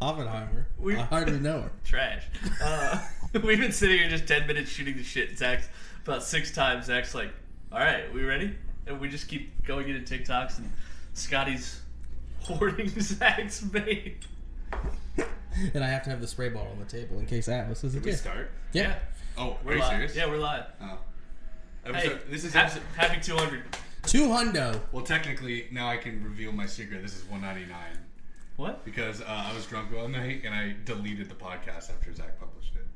Oppenheimer. I hardly know her. Trash. We've been sitting here just 10 minutes shooting the shit. Zach's about 6 times. Zach's like, all right, we ready? And we just keep going into TikToks, and Scotty's hoarding Zach's vape. And I have to have the spray bottle on the table in case Atlas is a Did we start? Yeah. Oh, We're are you live. serious? Yeah, we're live. Oh. Hey, this is happy 200. 2 hundo. Well, technically, now I can reveal my secret. This is 199. What? Because I was drunk all night, and I deleted the podcast after Zack published it.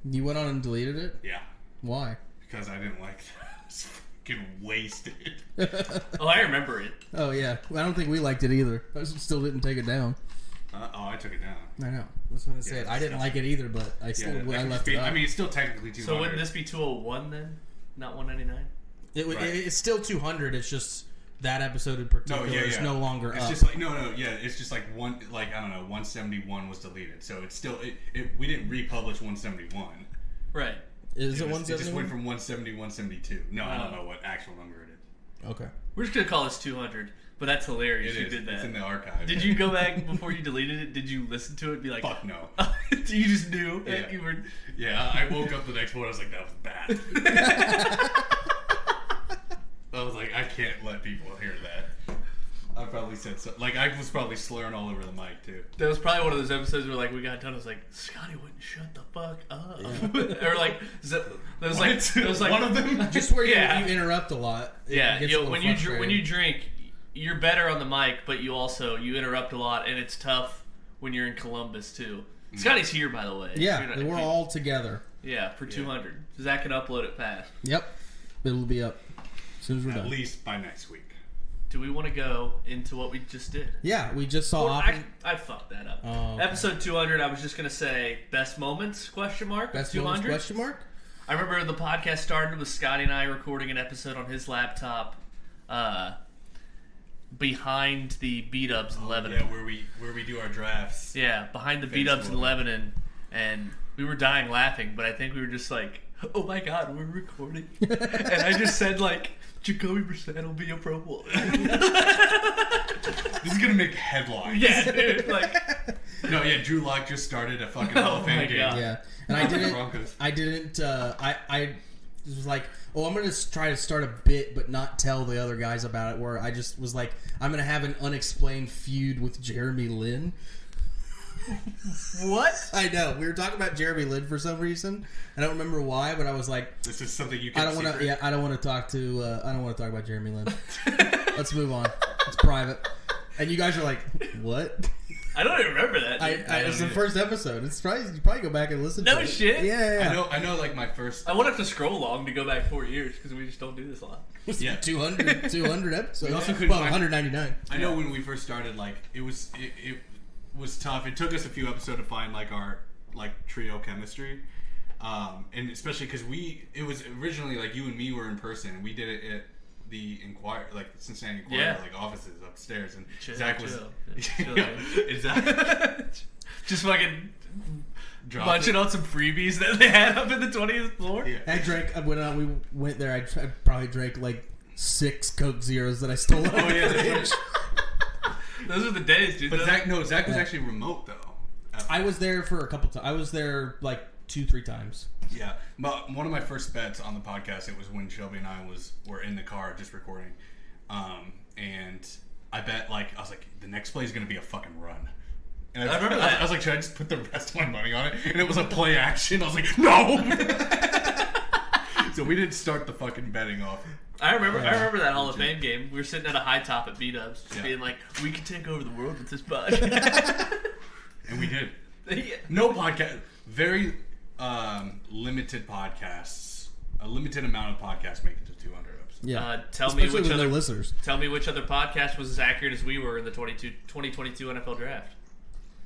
You went on and deleted it? Yeah. Why? Because I didn't like that. I was fucking wasted. Oh, I remember it. Oh, yeah. I don't think we liked it either. I still didn't take it down. I took it down. I know. That's what I said. I didn't like it either, but I still I left it up. I mean, it's still technically 200. So wouldn't this be 201 then? Not 199? It's still 200. It's just that episode in particular is no longer it's up. Just like it's just like one, like I don't know, 171 was deleted, so it's still we didn't republish 171. Right. Is it 171? It just went from 170 to 172. No, I don't know what actual number it is. Okay. We're just gonna call this 200, but that's hilarious. It You is. did that. It's in the archive. Did you go back before you deleted it? Did you listen to it and be like, Fuck no. You just knew that you were. Yeah, I woke up the next morning. I was like, that was bad. I was like, I can't let people hear that. I probably said so. Like, I was probably slurring all over the mic too. That was probably one of those episodes where like we got done. I was like, Scotty wouldn't shut the fuck up, or like that was like one of them. Just where you interrupt a lot. Yeah, when you drink, you're better on the mic, but you interrupt a lot, and it's tough when you're in Columbus too. Scotty's here, by the way. Yeah, we're all together. Yeah, for 200. Zach can upload it fast. Yep, it'll be up as soon as we're done. At least by next week. Do we want to go into what we just did? Yeah, we just saw. I fucked that up. Oh, okay. Episode 200. I was just gonna say best moments ? Best 200 moments ? Question mark? I remember the podcast started with Scotty and I recording an episode on his laptop, behind the B-dubs in Lebanon. Yeah, where we do our drafts. Yeah, behind the B-dubs in Lebanon, and we were dying laughing, but I think we were just like, oh my god, we're recording. And I just said like, Jacoby Brissett will be a Pro Bowler. This is gonna make headlines. Yeah, dude. Like, no, yeah. Drew Lock just started a fucking Hall of Fame game. Yeah, and I didn't. I was like, oh, I'm gonna try to start a bit, but not tell the other guys about it. Where I just was like, I'm gonna have an unexplained feud with Jeremy Lin. What? I know. We were talking about Jeremy Lin for some reason. I don't remember why, but I was like, "This is something you can." I don't want to. Yeah, I don't want to talk to. I don't want to talk about Jeremy Lin. Let's move on. It's private. And you guys are like, "What?" I don't even remember that. It's the first episode. It's probably you probably go back and listen. to No it. shit. Yeah. I know. Like my first. I won't have to scroll long to go back 4 years because we just don't do this a lot. Yeah, 200 episodes. We also couldn't well, find- 199. I know when we first started, like it was tough. It took us a few episodes to find like our like trio chemistry, and especially because it was originally like you and me were in person, and we did it at the Inquirer, like Cincinnati Inquirer, like offices upstairs, and Zach was just fucking bunching out some freebies that they had up in the 20th floor. Yeah. I drank when we went there. I probably drank like 6 Coke Zeros that I stole. Oh yeah. Those are the days, dude. But Zach was actually remote though. I was there for a couple times. I was there like 2-3 times. Yeah, but one of my first bets on the podcast, it was when Shelby and I were in the car just recording, and I bet I was like, the next play is gonna be a fucking run. And I remember that. I was like, should I just put the rest of my money on it? And it was a play action. I was like, no. So we didn't start the fucking betting off. I remember that Hall of Fame game. We were sitting at a high top at B-dubs, just being like, we can take over the world with this podcast. And we did. Yeah. No podcast. Very limited podcasts. A limited amount of podcasts make it to 200 episodes. Yeah. Tell me which other listeners. Tell me which other podcast was as accurate as we were in the 2022 NFL draft.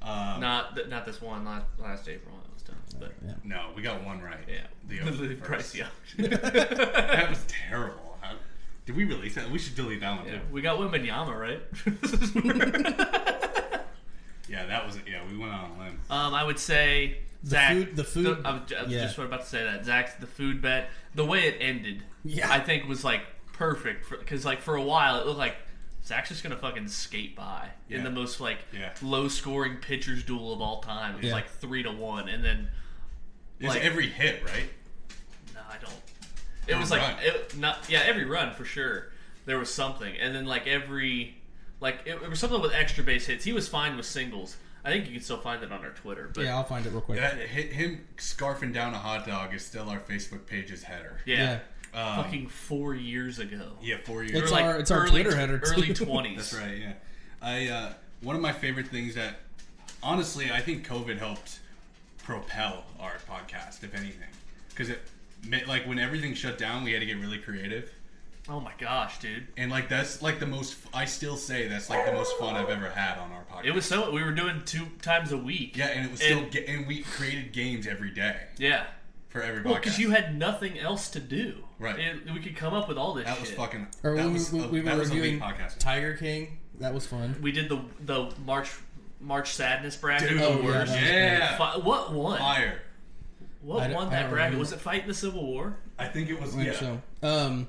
Not this one. Last April. That was tough. But no, we got one right. Yeah. The Bryce Young. That was terrible. Did we release that? We should delete that one too. We got Wembanyama right. Yeah, that was it. Yeah, we went on a limb. I would say Zach. The food. I was just about to say that Zach's the food bet. The way it ended, I think was like perfect because like for a while it looked like Zach's just gonna fucking skate by in Yeah. the most like Yeah. low scoring pitchers duel of all time. It was Yeah. like 3-1, and then It's like every hit, right? no, I don't. It was Every like every run for sure. There was something, and then like every it was something with extra base hits. He was fine with singles. I think you can still find it on our Twitter. But Yeah, I'll find it real quick. Him scarfing down a hot dog is still our Facebook page's header. yeah. Fucking 4 years ago. Yeah, 4 years. It's Or, like, our early- Twitter header too. Early 20s. That's right. Yeah, one of my favorite things that, honestly, I think COVID helped propel our podcast, if anything, because like when everything shut down, we had to get really creative, Oh my gosh, dude. and like that's like the most. I still say that's like the most fun I've ever had on our podcast. It was we were doing 2 times a week. Yeah, and it was still and we created games every day Yeah. for every podcast. Well, because you had nothing else to do. Right. And we could come up with all this that shit. was fucking. Or that when was, we that were was elite reviewing podcasting. Tiger King. That was fun. We did the March Sadness bracket. Dude, the oh, yeah, worst. that was Yeah. What won? Fire. What I won don't that bracket? remember. Was it fighting the Civil War? I think it was. I think so.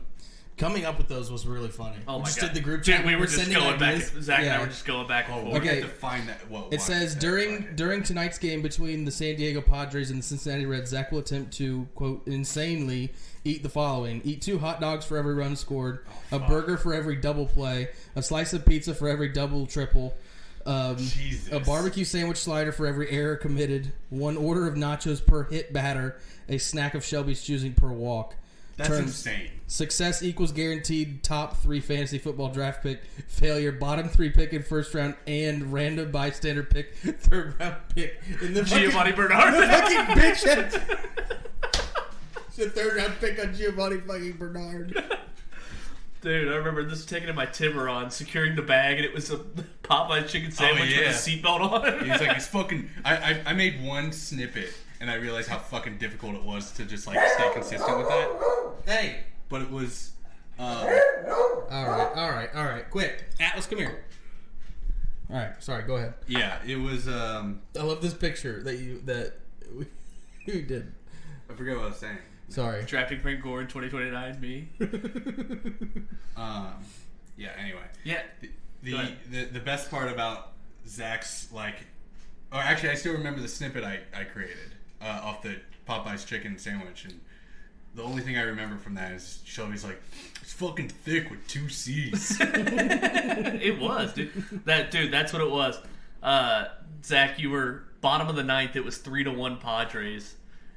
Coming up with those was really funny. Oh We my just god. did the group Dude, chat. we were just sending going ideas. back. Zach and I Yeah. were just going back and Oh, forth. we Okay. have to find that. It says during tonight's game between the San Diego Padres and the Cincinnati Reds, Zach will attempt to, quote, insanely eat the following: eat 2 hot dogs for every run scored, a burger for every double play, a slice of pizza for every double triple, Jesus. a barbecue sandwich slider for every error committed, 1 order of nachos per hit batter, a snack of Shelby's choosing per walk. That's Terms: insane. success equals guaranteed top 3 fantasy football draft pick. Failure, bottom 3 pick in first round, and random bystander pick, 3rd round pick. In the Giovanni Bernard. fucking bitch had it's a 3rd round pick on Giovanni fucking Bernard. Dude, I remember this taking in my Tiburon, securing the bag, and it was a Popeye chicken sandwich yeah. with a seatbelt on it. He's like, it's fucking. I made one snippet and I realized how fucking difficult it was to just like stay consistent with that. Hey. But it was. All right. Quick. Atlas, come here. All right. Sorry, go ahead. Yeah, it was. I love this picture that we did. I forget what I was saying. Sorry. Drafting Frank Gore in 2029, me. Yeah. Anyway. Yeah. The best part about Zach's like, oh, actually, I still remember the snippet I created off the Popeye's chicken sandwich, and the only thing I remember from that is Shelby's like, it's fucking thick with 2 C's. It was, dude. That's what it was. Zach, you were bottom of the 9th. It was 3-1 Padres,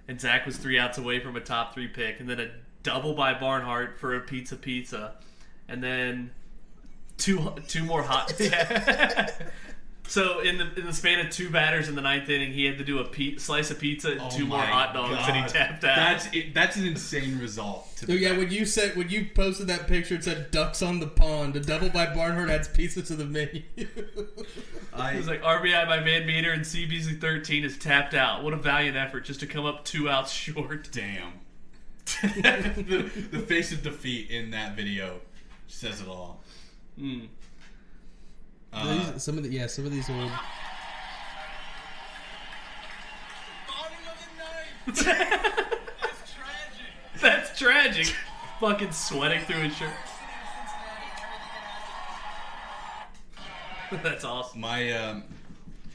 and Zach was 3 outs away from a top 3 pick, and then a double by Barnhart for a pizza, and then two more hot. Yeah. So in the span of 2 batters in the 9th inning, he had to do a slice of pizza and 2 more hot dogs, and he tapped out. That's an insane result. Oh yeah, when you posted that picture, it said "ducks on the pond." A double by Barnhart adds pizza to the menu. It was like RBI by Van Meter and C. Beasley 13 is tapped out. What a valiant effort just to come up 2 outs short. Damn. the face of defeat in that video says it all. Mm. Some of these old. That's tragic. Fucking sweating through his shirt. That's awesome. I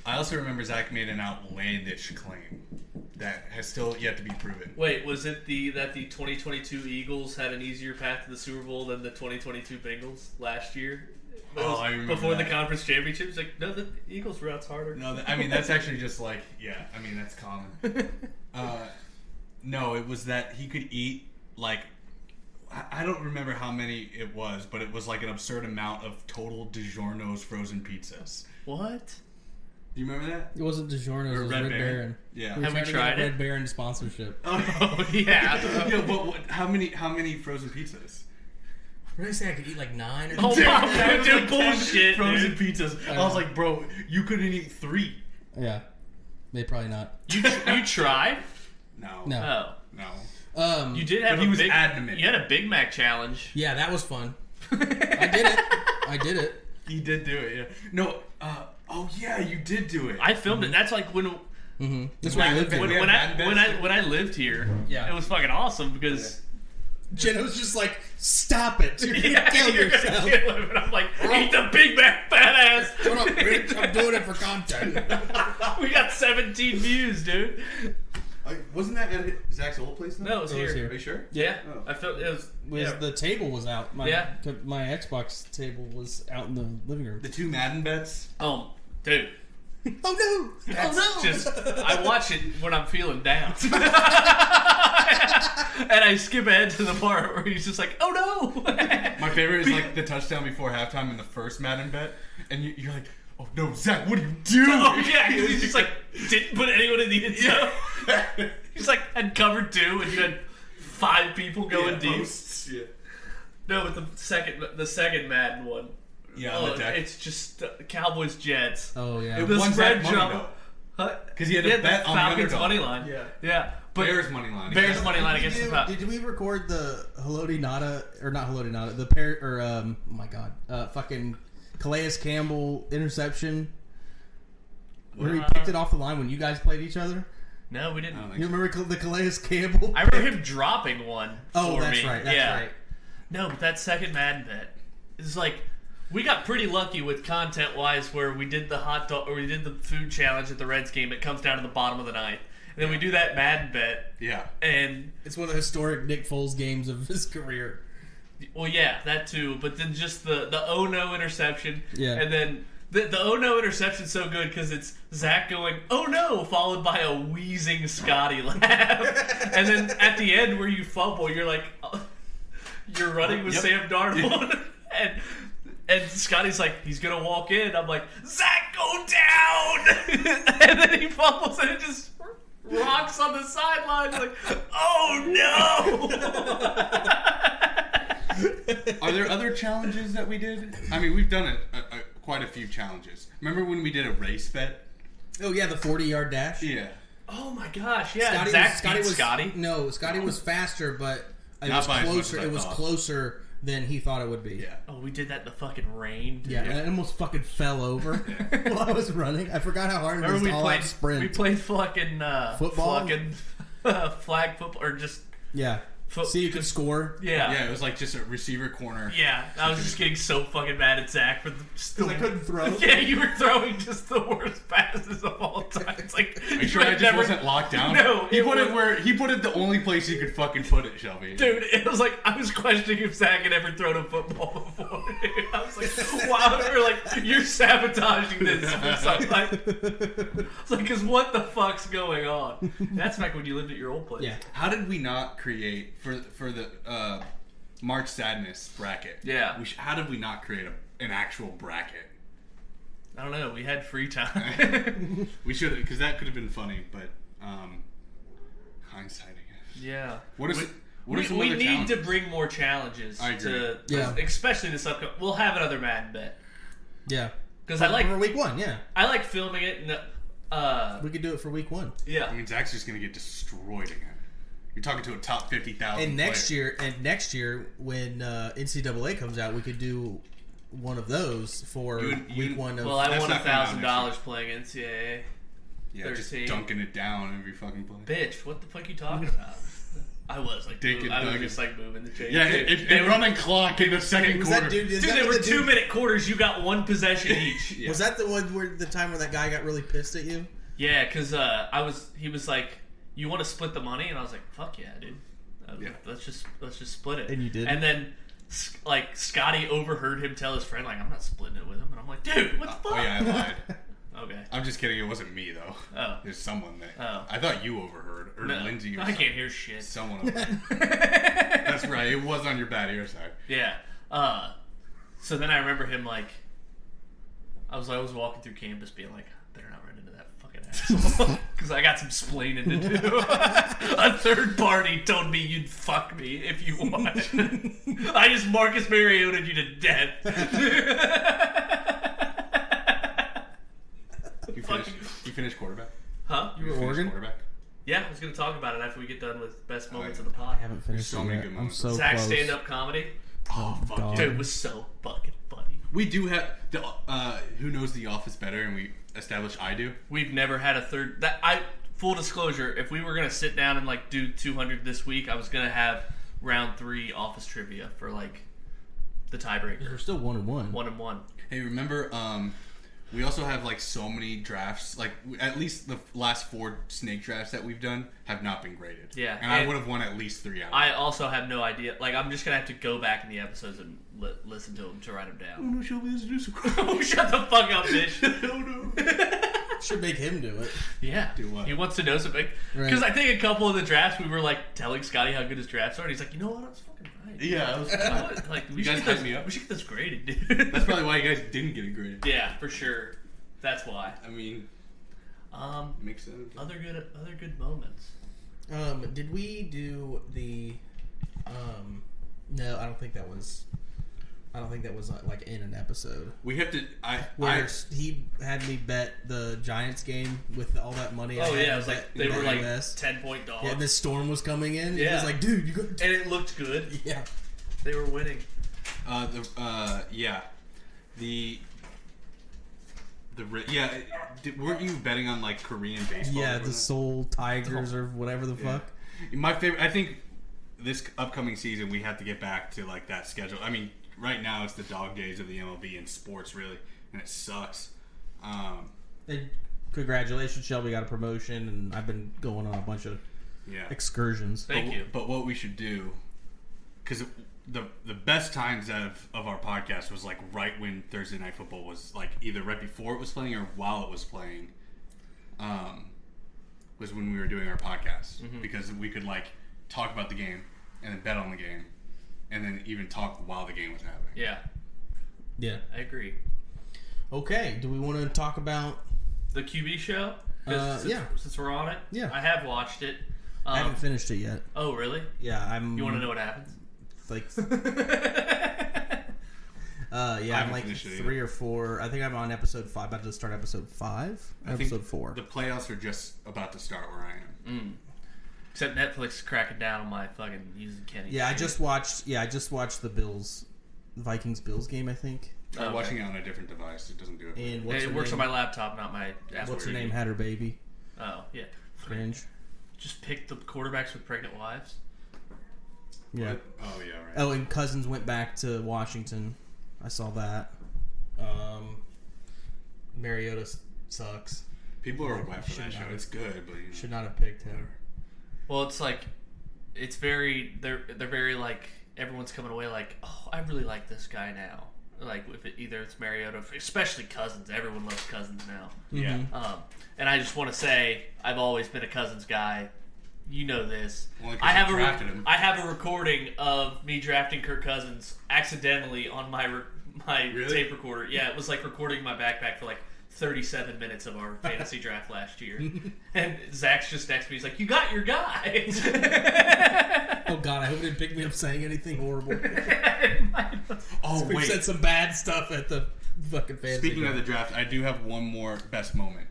also remember Zach made an outlandish claim that has still yet to be proven. Wait, was it that the 2022 Eagles had an easier path to the Super Bowl than the 2022 Bengals last year? Oh, I remember before that. the conference championships. Like, no, the Eagles routes harder. No, I mean that's actually just like, yeah. I mean that's common. No, it was that he could eat like, I don't remember how many it was, but it was like an absurd amount of total DiGiorno's frozen pizzas. What? Do you remember that? It wasn't DiGiorno's, it was Red Baron. Yeah. We Have we were trying to tried get it? Red Baron sponsorship. Oh yeah. Yeah, but how many frozen pizzas? What did I say? I could eat like 9 or Oh, something? wow, dude, bullshit, Frozen dude. pizzas. I was like, bro, you couldn't eat 3. Yeah, they probably not. You tried? No. No. No. You did have But he was big, adamant. You had a Big Mac challenge. Yeah, that was fun. I did it. He did do it, yeah. No, oh yeah, you did do it. I filmed it. That's like when That's what I lived when, in. when I lived here. Yeah. It was fucking awesome because Jenna's just like, stop it. You're going to kill yourself. Kill him. And I'm like, eat the Big Mac, fat ass. Shut up, bitch. I'm doing it for content. We got 17 views, dude. Wasn't that at Zach's old place? No, it was here. Are you sure? Yeah. Oh. I felt it was... The table was out. My Xbox table was out in the living room. The 2 Madden bets? Oh, dude. Oh, no. I watch it when I'm feeling down. And I skip ahead to the part where he's just like, oh no! My favorite is like the touchdown before halftime in the first Madden bet, and you're like, oh no, Zach, what are you doing? Oh yeah, because he's just like, didn't put anyone in the end zone. He's like, had cover 2, and you had 5 people going deep. Posts. Yeah. No, but the second Madden one. Yeah, oh, it's just Cowboys Jets. Oh yeah. It The won spread Zach money, jump. Because he had a bet on the Falcons underdog. money line. Yeah. But Bears money line. Bears money line against the Falcons. Did we record the Haloti Nada, or not Haloti Nada, oh my god, fucking Calais Campbell interception where he picked it off the line when you guys played each other? No, we didn't. You remember the Calais Campbell? I remember him dropping one. Oh, for that's me. right. That's right. No, but that second Madden bet is like, we got pretty lucky with content wise, where we did the hot dog or we did the food challenge at the Reds game. It comes down to the bottom of the ninth, and then we do that Madden bet. Yeah, and it's one of the historic Nick Foles games of his career. Well, yeah, that too. But then just the oh no interception. Yeah, and then the oh no interception's so good because it's Zack going oh no, followed by a wheezing Scotty laugh, and then at the end where you fumble, you're like, you're running with Sam Darnold, and Scotty's like, he's gonna walk in. I'm like, Zack, go down, and then he fumbles and it just rocks on the sideline. Like, oh no. Are there other challenges that we did? I mean, we've done it quite a few challenges. Remember when we did a race bet? Oh yeah, the 40-yard dash. Yeah. Oh my gosh, yeah. Scotty. No, Scotty was faster, but it was closer. It was closer than he thought it would be. Yeah. Oh, we did that in the fucking rain. Dude. Yeah, and I almost fucking fell over while I was running. I forgot how hard it was to all-out sprint. We played fucking football, flag football, or just see you could score. Yeah, it was like just a receiver corner. Yeah, I was just getting so fucking mad at Zack for because I couldn't throw. Yeah, you were throwing just the worst passes of all time. It's like, are you sure I just wasn't locked down? No, he put it the only place he could fucking put it, Shelby. Dude, it was like I was questioning if Zack had ever thrown a football before. I was like, wow, or like you're sabotaging this for something. It's like, because what the fuck's going on? That's back when you lived at your old place. Yeah. How did we not create for the March Sadness bracket? Yeah. How did we not create an actual bracket? I don't know. We had free time. We should have, because that could have been funny, but hindsighting it. Yeah. What are some we other need challenges? to bring more challenges. I agree. Especially this upcoming. We'll have another Madden bet. Yeah. Because I like for week 1. Yeah. I like filming it. And, we could do it for week 1. Yeah. I mean, Zach's just gonna get destroyed again. You're talking to a top 50,000. And next year, when NCAA comes out, we could do one of those for week 1 of. Well, I won $1,000 playing NCAA. Yeah, 13. Just dunking it down every fucking play. Bitch, what the fuck are you talking about? I was like, just like moving the chain. Yeah, they were running clock in the second quarter. Dude, they were 2-minute quarters. You got 1 possession each. Yeah. Was that the one where the time where that guy got really pissed at you? Yeah, because he was like, you want to split the money? And I was like, fuck yeah, dude. Let's just split it. And you did. And then like Scotty overheard him tell his friend, like, I'm not splitting it with him. And I'm like, dude, what the fuck? Oh yeah, I lied. Okay. I'm just kidding. It wasn't me though. Oh. There's someone that. Oh. I thought you overheard, or no, Lindsay. Or I can't hear shit. Someone overheard. That's right. It was on your bad ear side. Yeah. So then I remember him like, I was walking through campus being like, better not run into that fucking asshole, because I got some splaining to do. A third party told me you'd fuck me if you want. I just Marcus Mariota'd you to death. You finished quarterback? Huh? You were Oregon? Quarterback? Yeah, I was going to talk about it after we get done with best moments of the pod. I haven't finished so many good moments. I'm so Zach's close. stand-up comedy. Oh, fuck yeah. Dude, it was so fucking funny. We do have the Who Knows the Office better, and we established I do. We've never had a third. Full disclosure, if we were going to sit down and like do 200 this week, I was going to have round 3 office trivia for like the tiebreaker. We're still 1-1. 1-1. Hey, remember? We also have like so many drafts. Like at least the last 4 snake drafts that we've done have not been graded. Yeah, and I would have won at least 3 out. I also have no idea. Like I'm just gonna have to go back in the episodes and listen to them to write them down. Oh no, Shelby has to do some. Oh, shut the fuck up, bitch. Oh no. Should make him do it. Yeah. Do what? He wants to know something. Because Right. I think a couple of the drafts we were like telling Scotty how good his drafts are, and he's like, you know what, I was fucking right. Yeah, Like we You should guys get hyped me up. we should get this graded, dude. That's probably why you guys didn't get it graded. Yeah, for sure. That's why. I mean, makes sense. Other good moments. Did we do the? No, I don't think that was. Like in an episode. We have to. Where he had me bet the Giants game with all that money. I Oh had yeah, to it was like bet they in were the like US. 10-point dogs. Yeah, and this storm was coming in. He Yeah. was like, dude, you got. And it looked good. Yeah. They were winning. Weren't you betting on like Korean baseball? Yeah, the Seoul Tigers or whatever the fuck. My favorite. I think this upcoming season we have to get back to like that schedule. I mean, right now it's the dog days of the MLB and sports really, and it sucks. And congratulations, Shelby got a promotion, and I've been going on a bunch of excursions. Thank you. But what we should do, because the best times of our podcast was like right when Thursday Night Football was like either right before it was playing or while it was playing. Was when we were doing our podcast because we could like talk about the game and then bet on the game and then even talk while the game was happening. Yeah, I agree. Okay, do we want to talk about The QB show? Since we're on it. Yeah. I have watched it. I haven't finished it yet. Oh, really? Yeah, You want to know what happens? like I I'm haven't like finished it 3 or 4. I think I'm on episode 5. About to start episode 5. I think Episode 4. The playoffs are just about to start where I am. Except Netflix is cracking down on my fucking using Kenny. Yeah, I just watched the Vikings Bills game, I think. I'm watching it on a different device. It doesn't do it. And It works on my laptop, not my. What's her name? Had her baby. Oh yeah. Cringe. Just pick the quarterbacks with pregnant wives. Yeah. What? Oh yeah, right. Oh, and Cousins went back to Washington. I saw that. Mariota sucks. People are wet for Should that show. not have- It's good, but Should not have picked him. Well, it's like, it's very. They're very like everyone's coming away like, oh, I really like this guy now. Like if either it's Mariota, especially Cousins. Everyone loves Cousins now. yeah. And I just want to say, I've always been a Cousins guy. You know this. Well, I have drafted him. I have a recording of me drafting Kirk Cousins accidentally on my Really? tape recorder. Yeah, it was like recording my backpack for like 37 minutes of our fantasy draft last year. And Zach's just next to me. He's like, "You got your guy." Oh God, I hope he didn't pick me up saying anything horrible. Oh We wait. said some bad stuff at the fucking fantasy. Speaking of the draft, I do have one more best moment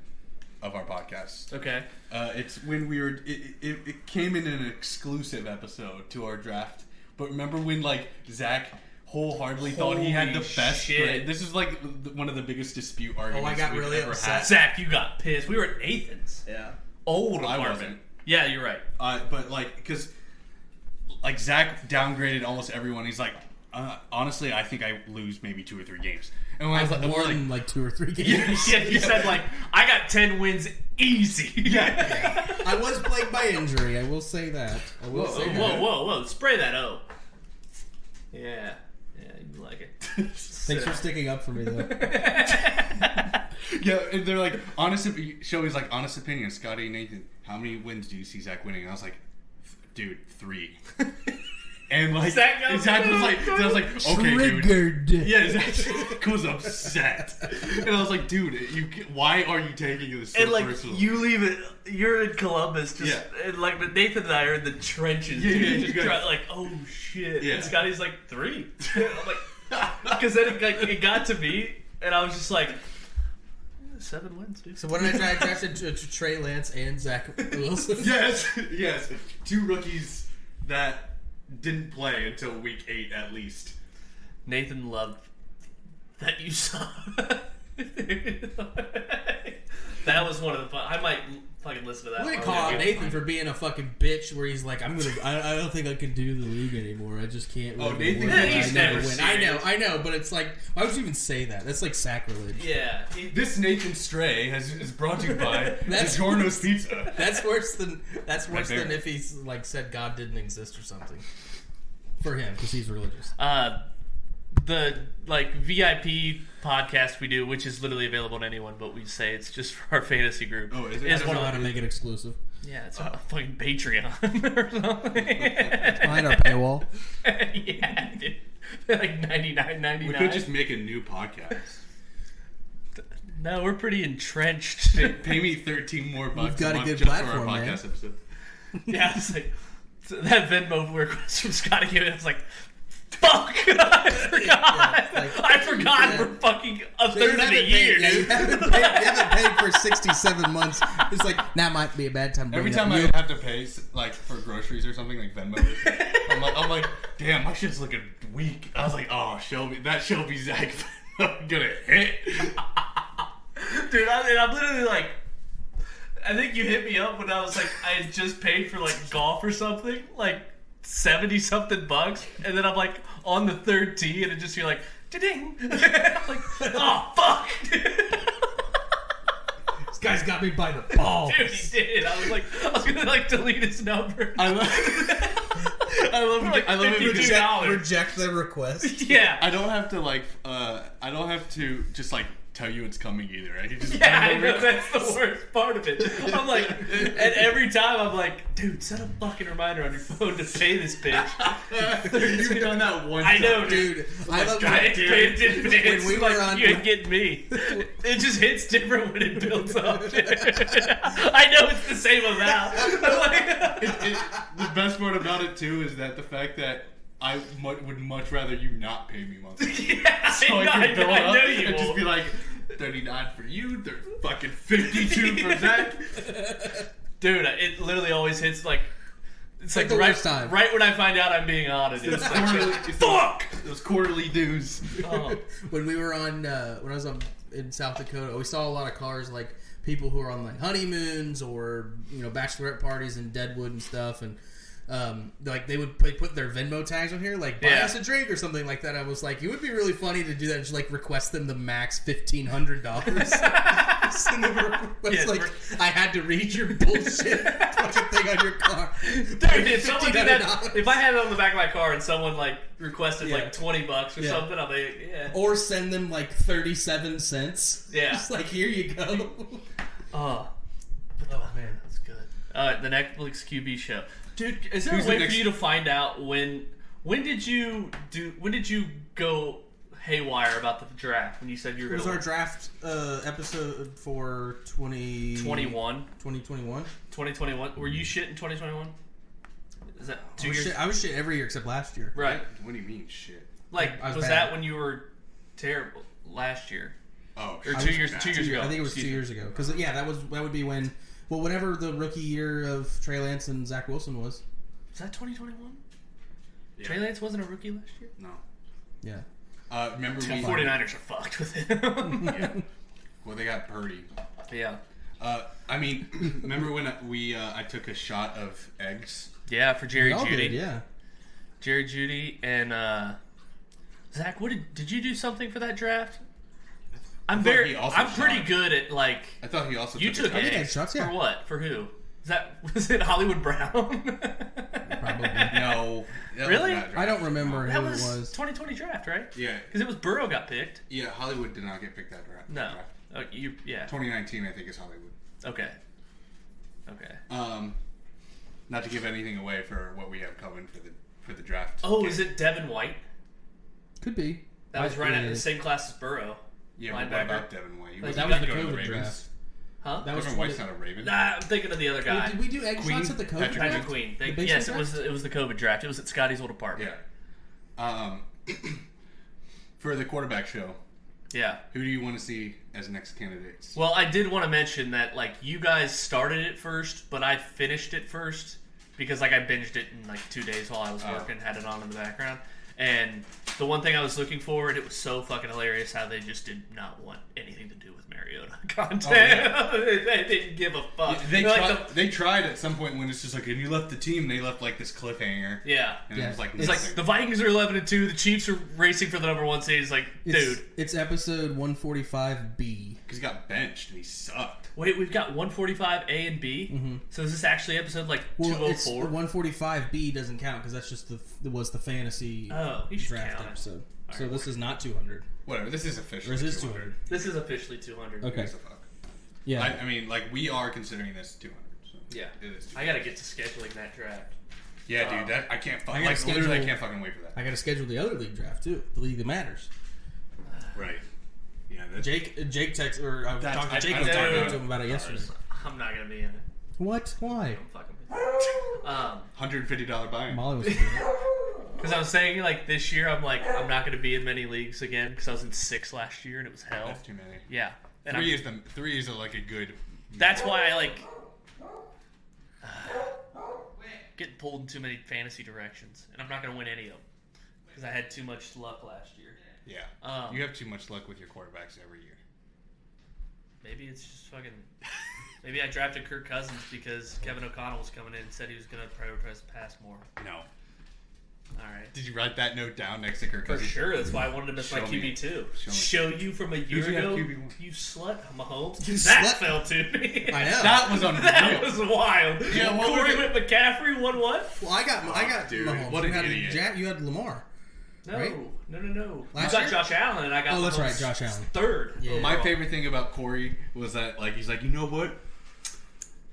of our podcast. Okay. It's when we were. It came in an exclusive episode to our draft. But remember when like Zack wholeheartedly thought he had the Holy best shit. grade? This is like one of the biggest dispute arguments got we've really ever upset. had. Zach, you got pissed. We were at Nathan's. Yeah. Old I apartment. wasn't. Yeah, you're right. But like, because like Zack downgraded almost everyone. He's like, honestly, I think I lose maybe 2 or 3 games. And when I was like, won like 2 or 3 games. Yeah, he said like, I got 10 wins easy. yeah. I was plagued by injury. I will say that. I will say that. Whoa. Spray that O. Yeah, you like it. Thanks for sticking up for me, though. Yeah, and they're like, Shelby's like, honest opinion, Scotty and Nathan, how many wins do you see Zack winning? And I was like, dude, 3. And like, Zack goes, Zack was like, I was like, okay, dude. Triggered. Yeah, Zack was upset. And I was like, dude, why are you taking this so And like, personal? you leave it, you're in Columbus, just, Yeah. and like, but Nathan and I are in the trenches, Yeah, dude, yeah, just you guys- like, oh shit. Yeah. And Scotty's like, 3. I'm like, because then it got to me, and I was just like, 7 wins, dude. So what did I try? I drafted Trey Lance and Zach Wilson. yes. 2 rookies that didn't play until week 8 at least. Nathan loved that you saw. That was one of the. I might fucking listen to that. We call out Nathan for being a fucking bitch. Where he's like, I don't think I can do the league anymore. I just can't. Oh, Nathan, he's never win. I know, but it's like, why would you even say that? That's like sacrilege. Yeah. This Nathan Stray is brought to you by DiGiorno's Pizza. That's worse than if he's like said God didn't exist or something. For him, because he's religious. The like VIP podcast we do, which is literally available to anyone, but we say it's just for our fantasy group. Oh, is it? I don't know how to make it exclusive. Yeah, it's on fucking Patreon or something. It's behind our paywall. Yeah, dude. Like $99.99. We could just make a new podcast. No, we're pretty entrenched. Pay me $13 more bucks. You've got a good just platform, for our man. podcast episode. Yeah, it's like that Venmo request from Scotty came in. I was like, fuck! I forgot. I forgot we're fucking a third of the year, dude. You haven't paid for 67 months. It's like, that might be a bad time to Every bring time it up. I have to pay, like, for groceries or something, like Venmo, I'm like, damn, my shit's looking weak. I was like, oh, Shelby Zack Venmo gonna hit. Dude, I'm literally like, I think you hit me up when I was like, I had just paid for like golf or something, like 70 something bucks, and then I'm like on the third tee, and it just you're like, ding. I'm like, oh fuck. This guy's got me by the balls. Dude, he did. I was gonna like delete his number. I love it. Reject the request. Yeah. I don't have to just like tell you it's coming either. I can just I know, that's the worst part of it. I'm like, and every time I'm like, dude, set a fucking reminder on your phone to pay this bitch. You've done that one I time. know, dude. I love When we were on, you ain't getting me. It just hits different when it builds up. I know it's the same amount. The best part about it too is that the fact that I would much rather you not pay me monthly. Yeah, So I I can bill know up you and just will. be like, 39 for you, fucking 52 for Zack. Dude, it literally always hits like it's like the right worst time. Right when I find out I'm being audited. It's like, fuck! Those quarterly dues. Oh. When we were on, when I was in South Dakota, we saw a lot of cars like people who are on like honeymoons or bachelorette parties in Deadwood and stuff, and like they would put their Venmo tags on here, like buy us a drink or something like that. I was like, it would be really funny to do that, just like request them the max $1,500. Like I had to read your bullshit fucking thing on your car. Dude, if someone did that, if I had it on the back of my car and someone like requested like $20 or something, I'll be or send them like 37 cents. Yeah, just like here you go. Oh man, that's good. The Netflix QB show. Dude, is there a way for you to find out when did you go haywire about the draft when you said you were going to... It was our draft episode for 2021. 2021. Were you shit in 2021? Is that 2 years? I was shit every year except last year. Right. What do you mean shit? Like, was that when you were terrible last year? Oh, or 2 years ago. I think it was 2 years ago. Because that would be when... Well, whatever the rookie year of Trey Lance and Zach Wilson was. Was that 2021? Yeah. Trey Lance wasn't a rookie last year? No. Yeah. Remember the 49ers are fucked with him. Yeah. Well, they got Purdy. Yeah. I mean, remember when I took a shot of eggs? Yeah, for Jerry Jeudy. Yeah. Jerry Jeudy and Zach. What did you do something for that draft? I'm pretty good at like. I thought he also. You took eggs shots, yeah. For what? For who? Was it Hollywood Brown? Probably. No. Really? I don't remember who it was. 2020 draft, right? Yeah. Because it was Burrow got picked. Yeah, Hollywood did not get picked that draft. No. Yeah. 2019, I think, is Hollywood. Okay. Not to give anything away for what we have coming for the draft. Oh, is it Devin White? Could be. That was right at the same class as Burrow. Yeah, what about Devin White? That was the COVID draft. Huh? That was White's not a Raven. Nah, I'm thinking of the other guy. Did we do egg shots at the COVID draft? Patrick Queen. Yes, it was the COVID draft. It was at Scotty's old apartment. Yeah. For the quarterback show. Yeah. Who do you want to see as next candidates? Well, I did want to mention that like you guys started it first, but I finished it first because like I binged it in like 2 days while I was working, had it on in the background. And the one thing I was looking for, and it was so fucking hilarious how they just did not want anything to do with Mariota content. Oh, yeah. They didn't give a fuck. They tried at some point when it's just like, and you left the team, they left like this cliffhanger. Yeah. And it was like, it's like the Vikings are 11-2, the Chiefs are racing for the number 1 seed. It's like, dude. It's episode 145B. Because he got benched and he sucked. Wait, we've got 145 A and B? Mm-hmm. So is this actually episode like Well, 204? 145B doesn't count because that's just the fantasy draft count episode. All So right, this is not 200. Whatever, this is officially Or is this 200? This is officially 200. Okay. Gives a fuck. Yeah. I mean, like, we are considering this 200. So Yeah. it is 200. I gotta get to scheduling that draft. Yeah, dude, I can't fucking... I gotta Like, literally, I schedule- can't fucking wait for that. I got to schedule the other league draft too. The league that matters. Right. Yeah, that's... Jake text or I was That's- talking I- to Jake. I was don't talking know. to him about it yesterday. I'm not gonna be in it. What? Why? I'm fucking busy. $150 buy-in. Molly was. Because I was saying, like, this year, I'm not going to be in many leagues again because I was in 6 last year and it was hell. That's too many. Yeah. And Three is like a good... that's why I, like, getting pulled in too many fantasy directions. And I'm not going to win any of them because I had too much luck last year. Yeah. You have too much luck with your quarterbacks every year. Maybe it's just fucking... Maybe I drafted Kirk Cousins because Kevin O'Connell was coming in and said he was going to prioritize the pass more. No. All right. Did you write that note down next to Kirk For Cousins? sure. That's why I wanted him as my Show me. QB2. Show me. Show you from a year Who'd you have ago. QB1? You slut, Mahomes. You That slut. fell to me. I know. That was unreal. That was wild. Yeah, what Corey was went McCaffrey, won what? Well, I got dude, Mahomes. what you an had idiot. You had Lamar. No, Right? no. Last You got year? Josh Allen, and I got Oh, that's Mahomes right, Josh Allen. third. Yeah. My overall. favorite thing about Corey was that, like, he's like, you know what?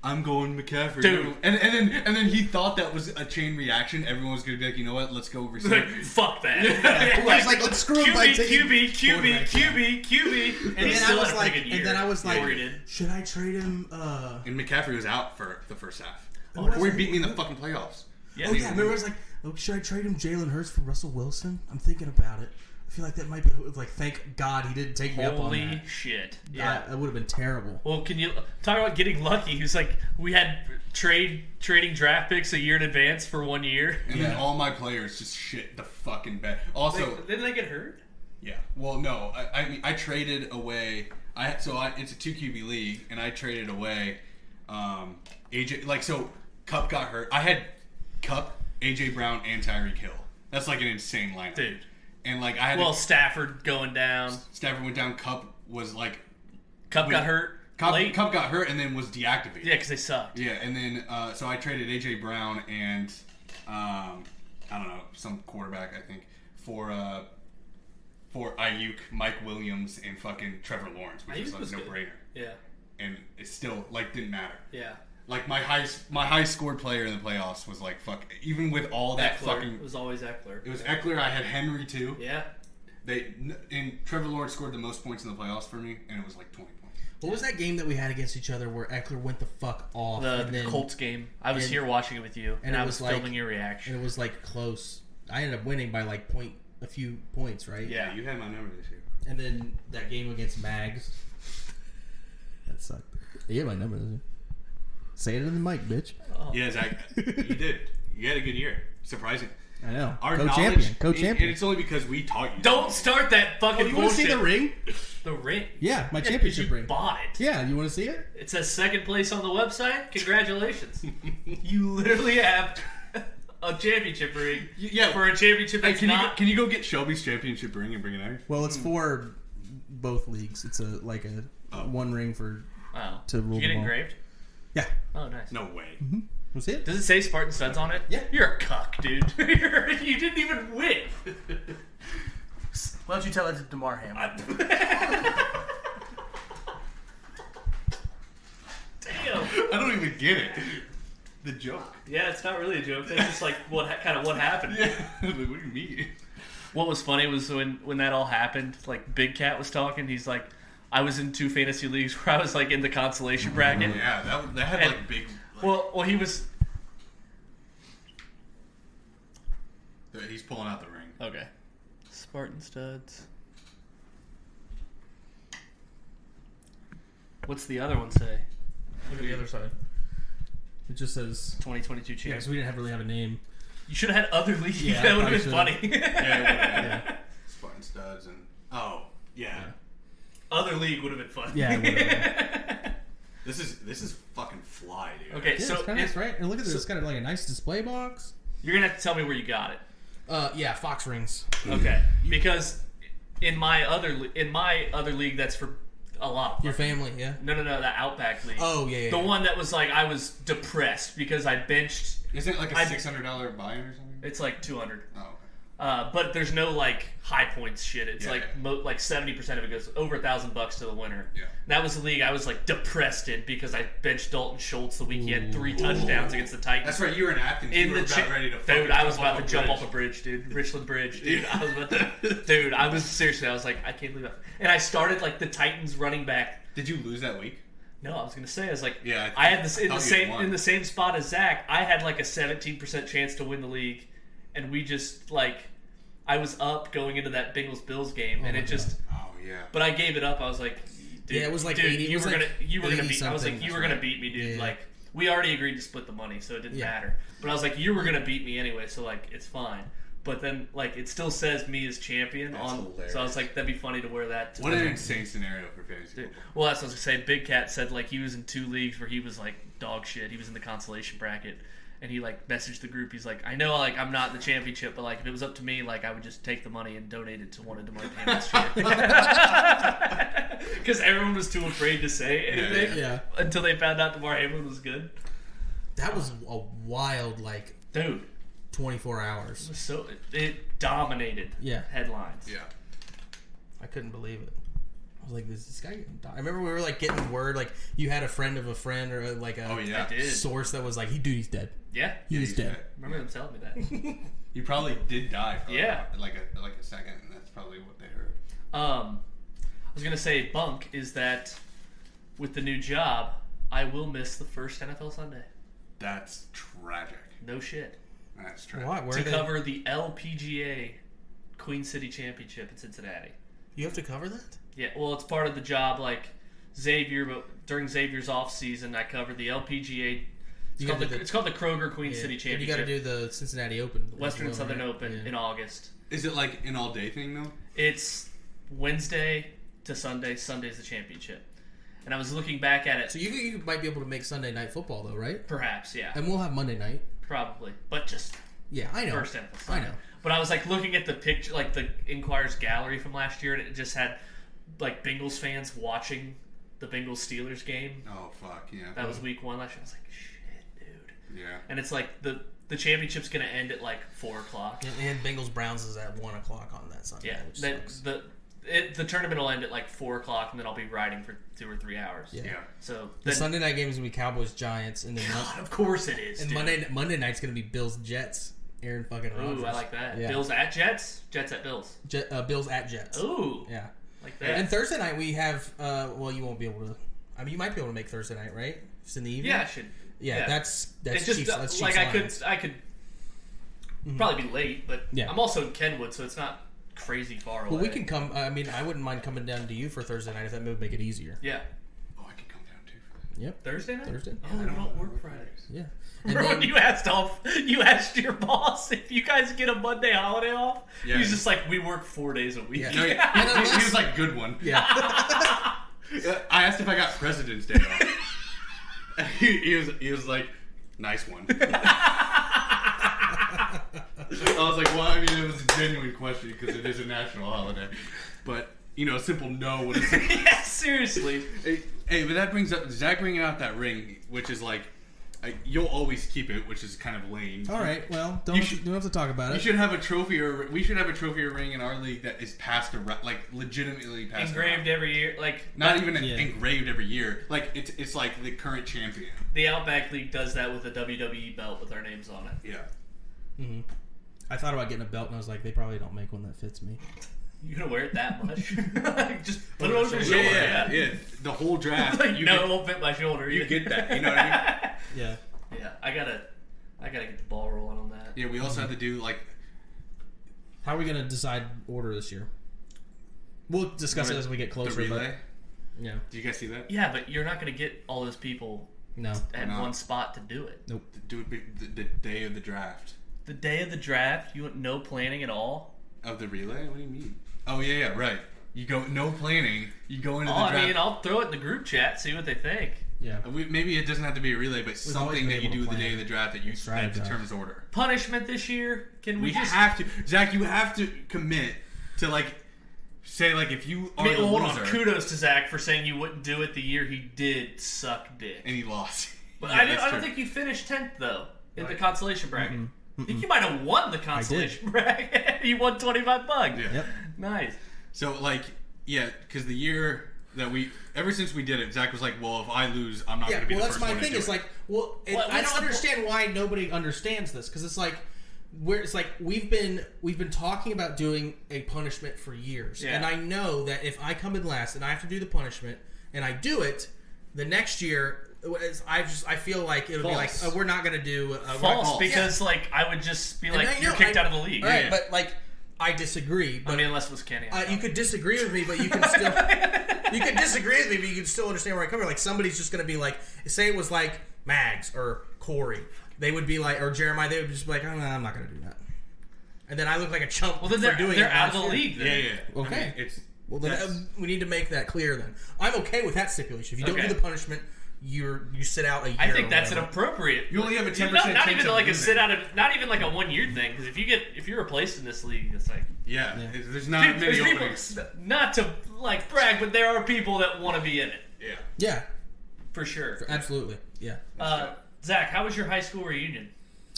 I'm going McCaffrey. Dude. And then he thought that was a chain reaction. Everyone was going to be like, you know what? Let's go Like, receive. fuck that. I was like, let's screw him by taking quarterback. QB. And And he then still I was had a like, pretty good year. and then I was like, Corey did. should I trade him? And McCaffrey was out for the first half. Oh, Corey beat me in the fucking playoffs. Yeah, Oh yeah, remember I was like, oh, should I trade him Jalen Hurts for Russell Wilson? I'm thinking about it. I feel like that might be like, thank God he didn't take me up on Holy that. shit. Yeah. That would have been terrible. Well, can you talk about getting lucky? Who's like, we had trading draft picks a year in advance for 1 year. And then all my players just shit the fucking bed. Also, Didn't they get hurt? yeah. Well, no. I mean, I traded away. It's a 2 QB league, and I traded away AJ. Like, so Cup got hurt. I had Cup, AJ Brown, and Tyreek Hill. That's like an insane lineup, Dude. And like I had Stafford going down. Stafford went down. Cup was like Cup got hurt late. Cup got hurt and then was deactivated. Yeah, because they sucked. Yeah, and then so I traded AJ Brown and I don't know, some quarterback I think for Ayuk, Mike Williams, and fucking Trevor Lawrence, which Ayuk was was like good. no brainer. Yeah. And it still like didn't matter. Yeah. Like my high scored player in the playoffs was like fuck. Even with all that Eckler. fucking, It was always Eckler. it was Eckler. I had Henry too. Yeah. And Trevor Lawrence scored the most points in the playoffs for me, and it was like 20 points. What was that game that we had against each other where Eckler went the fuck off? The and then, Colts game. I was and- here watching it with you, and it I was was like- filming your And reaction. it was like close. I ended up winning by like a few points, right? Yeah. You had my number this year. And then that game against Mags. That sucked. You had my number, didn't you? Say it in the mic, bitch. Oh. Yeah, Zach, you did. You had a good year. Surprising. I know. Our Co-champion. knowledge, Co-champion. and it's only because we taught you. Don't start that fucking Oh, you want to bullshit. see the ring? The ring. Yeah, my Yeah, 'cause championship you ring. bought it. Yeah, you want to see it? It says second place on the website. Congratulations. You literally have a championship ring. Yeah. For a championship Hey, that's not. can you go get Shelby's championship ring and bring it out? Well, it's for both leagues. It's a one ring for Oh. to rule Did you get them it all. engraved? Yeah. Oh, nice. No way. Was it? Does it say Spartan Studs on it? Yeah. You're a cuck, dude. You didn't even win. Why don't you tell it to DeMar Hamlin? Damn. I don't even get it. The joke. Yeah, it's not really a joke. That's just like what happened. Yeah. Like, what do you mean? What was funny was when that all happened, like Big Cat was talking, he's like, I was in 2 fantasy leagues where I was like in the consolation bracket. Yeah, that had And- like big. Like, Well, he was. he's pulling out the ring. Okay. Spartan Studs. What's the other one say? Look at the other side. It just says 2022 yeah, champ. because we didn't really have a name. You should have had other league. Yeah, That would have been probably funny. Yeah. Spartan studs and Other league would have been fun. Yeah, it would have. This is fucking fly, dude. Okay, Yeah, so it's kind of right. And look at this. It's got like a nice display box. you're gonna have to tell me where you got it. Yeah, Fox Rings. Okay, because in my other league, that's for a lot of Your family, yeah. No, the Outback League. Oh yeah. The one that was like I was depressed because I benched. Isn't it like a $600 buy-in or something? It's like 200. Oh. But there's no like high points shit. It's like 70% of it goes over $1,000 to the winner. Yeah. That was the league I was like depressed in because I benched Dalton Schultz the week he had 3 touchdowns against the Titans. That's right. You were in Athens. You were about ready to fucking dude. I was jump about to jump off a bridge, dude. Richland Bridge, dude. I was about to. Dude, I was seriously. I was like, I can't believe it. And I started like the Titans running back. Did you lose that week? No, I was gonna say I was like, yeah. I had this in the same spot as Zack. I had like a 17% chance to win the league, and we just like. I was up going into that Bengals-Bills game, and it just. Oh yeah. But I gave it up. I was like, dude, yeah, it was like dude, 80, you were gonna beat. I was like, you were gonna right. beat me, dude. Yeah. Like, we already agreed to split the money, so it didn't matter. But I was like, you were gonna beat me anyway, so like, it's fine. But then, like, it still says me as champion That's on. hilarious. So I was like, that'd be funny to wear that. What an insane scenario for fantasy Dude. football. Well, that's what I was gonna say. Big Cat said like he was in 2 leagues where he was like dog shit. He was in the consolation bracket. And he like messaged the group. He's like, I know like I'm not in the championship, but like if it was up to me, like I would just take the money and donate it to one of DeMar Hamlin's charities. Because everyone was too afraid to say anything until they found out DeMar Hamlin was good. That was a wild like dude 24 hours. So it dominated headlines. Yeah, I couldn't believe it. I was like, this guy getting died? I remember we were like getting word like you had a friend of a friend or like a source that was like, he's dead. Yeah, he's dead. I remember them telling me that. He probably did die. For like a second, and that's probably what they heard. I was gonna say, bunk is that with the new job, I will miss the first NFL Sunday. That's tragic. No shit. That's tragic. Why? To cover the LPGA Queen City Championship in Cincinnati. You have to cover that? Yeah, well, it's part of the job, like Xavier, but during Xavier's off season, I covered the LPGA. It's called the Kroger Queen City Championship. You got to do the Cincinnati Open, Western and Southern Open in August. Is it like an all-day thing though? It's Wednesday to Sunday. Sunday's the championship. And I was looking back at it. So you might be able to make Sunday night football though, right? Perhaps, yeah. And we'll have Monday night. Probably, but just I know. First NFL Sunday. I know. But I was like looking at the picture, like the Inquirer's gallery from last year, and it just had like Bengals fans watching the Bengals Steelers game. Oh fuck yeah! That was week 1 last year. I was like, shit, dude. Yeah. And it's like the championship's gonna end at like 4:00. And Bengals Browns is at 1:00 on that Sunday. Yeah. Which sucks. The tournament will end at like 4:00, and then I'll be riding for 2 or 3 hours. Yeah. So the Sunday night game is gonna be Cowboys Giants, and then of course it is. And dude. Monday night's gonna be Bills Jets. Aaron fucking Rodgers. Ooh, I like that. Yeah. Bills at Jets. Jets at Bills. Bills at Jets. Ooh. Yeah. Like that. And Thursday night we have. Well, you won't be able to. I mean, you might be able to make Thursday night, right? It's in the evening. Yeah, I should. Yeah, that's it's Chiefs, just that's like Chiefs I could probably be late, but Yeah. I'm also in Kenwood, so it's not crazy far away. Well, we can come. I mean, I wouldn't mind coming down to you for Thursday night if that would make it easier. Yeah. Oh, I could come down too for that. Yep. Thursday night. Thursday. Oh, I don't work Fridays. Yeah. And then, you asked your boss if you guys get a Monday holiday off. Yeah. He's just like, we work 4 days a week. Yeah. No, he was like, good one. Yeah. I asked if I got President's Day off. he was like, nice one. I was like, well, I mean, it was a genuine question because it is a national holiday. But, a simple no would have said. Yeah, seriously. Hey, but that brings up Zack bringing out that ring, which is like, you'll always keep it, which is kind of lame. All right. Well, don't have to talk about it. You should have a trophy, or we should have a trophy or ring in our league that is passed around, like legitimately passed engraved around. every year, like not even engraved every year. Like it's like the current champion. The Outback League does that with a WWE belt with our names on it. Yeah. Mm-hmm. I thought about getting a belt, and I was like, they probably don't make one that fits me. You gonna wear it that much? Just put it over your shoulder. Yeah. The whole draft. Like, it won't fit my shoulder. You get that. You know what I mean? Yeah. Yeah. I gotta get the ball rolling on that. Yeah. We also have to do like. How are we gonna decide order this year? We'll discuss it as we get closer. The relay. But, yeah. Do you guys see that? Yeah, but you're not gonna get all those people. No. At one spot to do it. Nope. Do it the day of the draft. The day of the draft, you went no planning at all? Of the relay? What do you mean? Oh, yeah, right. You go, no planning. You go into the draft. I mean, I'll throw it in the group chat, see what they think. Yeah. Maybe it doesn't have to be a relay, but something that you do the day of the draft that determines order. Punishment this year? Can we just... have to. Zach, you have to commit to, like, say, like, if you are the hold loser. on. Kudos to Zack for saying you wouldn't do it the year he did suck dick. And he lost. But I don't think you finished 10th, though, in the consolation bracket. I think you might have won the consolation bracket. You won $25. Yeah. Yep. Nice. So, like, yeah, because the year that ever since we did it, Zach was like, well, if I lose, I'm not going to be the first one to do it. That's my thing. It's like, I don't understand why nobody understands this, because it's like, we've been talking about doing a punishment for years, and I know that if I come in last and I have to do the punishment and I do it, the next year I feel like it would be like we're not going to do false because like I would just be like you're kicked out of the league, right? But like I disagree. But, I mean, unless it was Kenny. You could disagree with me, but you can still you could disagree with me, but you can still understand where I come from. Like somebody's just going to be like, say it was like Mags or Corey. They would be like, or Jeremiah, they would just be like, oh, no, I'm not going to do that. And then I look like a chump for doing it. They're out of the league then. Yeah. Okay. I mean, then we need to make that clear then. I'm okay with that stipulation. If you don't do the punishment, you sit out a year. I think that's an appropriate. You only have a 10% not chance even of like losing. a sit out of, not even like a 1 year thing. Because if you're replaced in this league, it's like there's not many openings. Not to like brag, but there are people that want to be in it. Yeah. For sure. Absolutely. Yeah. Zach, how was your high school reunion?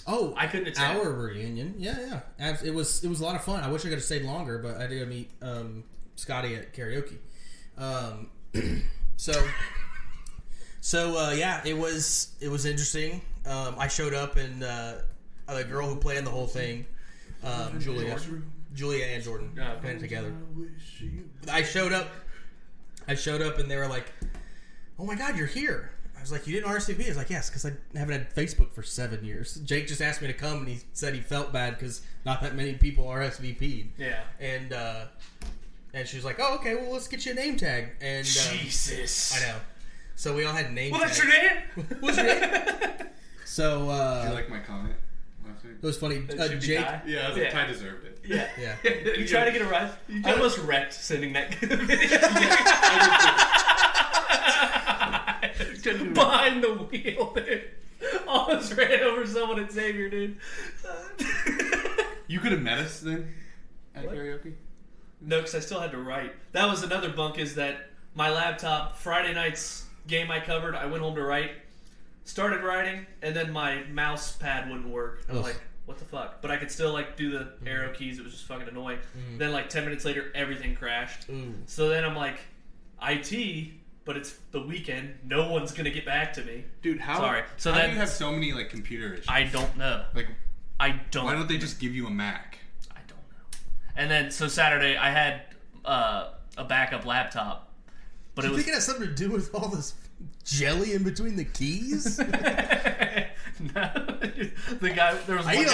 Oh, I couldn't attend. Our reunion. Yeah. It was a lot of fun. I wish I could have stayed longer, but I did meet Scotty at karaoke. So it was interesting. I showed up and the girl who planned the whole thing, Julia and Jordan planned it together. I showed up and they were like, "Oh my God, you're here!" I was like, "You didn't RSVP?" I was like, "Yes, because I haven't had Facebook for 7 years." Jake just asked me to come and he said he felt bad because not that many people RSVP'd. Yeah. And she was like, "Oh, okay, well, let's get you a name tag." And Jesus, I know. So we all had name What's tags. your name? What's your name? So do you like my comment last week? It was funny. Jake. Yeah, I was like, Ty deserved it. Yeah. You try to get a rise. You I almost wrecked sending that video. Behind the wheel, dude. Almost ran over someone at Xavier, dude. You could have met us then at karaoke? No, because I still had to write. That was another bunk, is that my laptop, Friday night's game I covered, I went home to write, started writing, and then my mouse pad wouldn't work. I'm like, what the fuck? But I could still like do the arrow keys. It was just fucking annoying. Then like 10 minutes later, everything crashed. So then I'm like, IT, but it's the weekend. No one's going to get back to me. Dude, how do you have so many like computer issues? I don't know. Like, I don't why don't they just give you a Mac? I don't know. And then, so Saturday, I had a backup laptop. But Do you think it has something to do with all this jelly in between the keys? No. The guy, there was I eat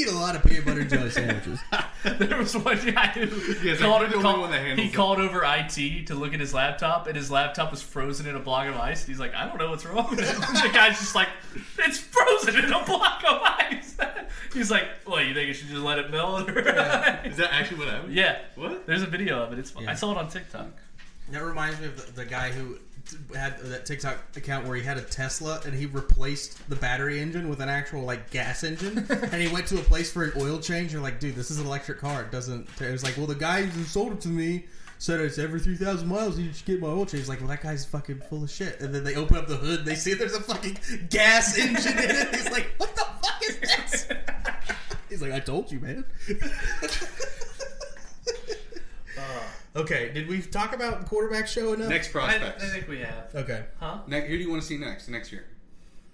a lot of peanut butter and jelly sandwiches. There was one guy who called over IT to look at his laptop, and his laptop was frozen in a block of ice. He's like, I don't know what's wrong with it. The guy's just like, it's frozen in a block of ice. He's like, well, you think I should just let it melt? Is that actually what happened? Yeah. What? There's a video of it. It's fun. I saw it on TikTok. That reminds me of the guy who had that TikTok account where he had a Tesla and he replaced the battery engine with an actual like gas engine, and he went to a place for an oil change. You're like, dude, this is an electric car. It doesn't. It was like, well, the guy who sold it to me said it's every 3,000 miles you should get my oil change. He's like, well, that guy's fucking full of shit. And then they open up the hood, and they see there's a fucking gas engine in it. He's like, what the fuck is this? He's like, I told you, man. Okay, did we talk about quarterback show enough? Next prospects. I think we have. Okay. Huh? Who do you want to see next year?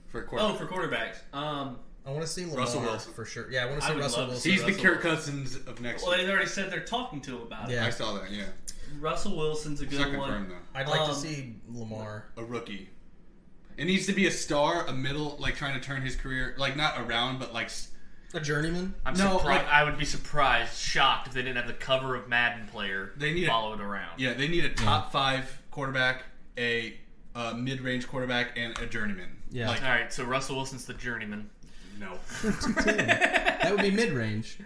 For quarterback. Oh, for quarterbacks. I want to see Lamar Russell Wilson for sure. Yeah, I want to see Russell Wilson. He's the Kirk Cousins of next year. Well, they already said they're talking to him about it. I saw that, yeah. Russell Wilson's a good It's not one. confirmed, though. I'd like to see Lamar. A rookie. It needs to be a star, a middle, like trying to turn his career, like not around, but like... A journeyman? I would be surprised, shocked if they didn't have the cover of Madden player follow it around. Yeah, they need a top 5 quarterback, a mid-range quarterback, and a journeyman. Yeah. All right, so Russell Wilson's the journeyman. No. That would be mid-range.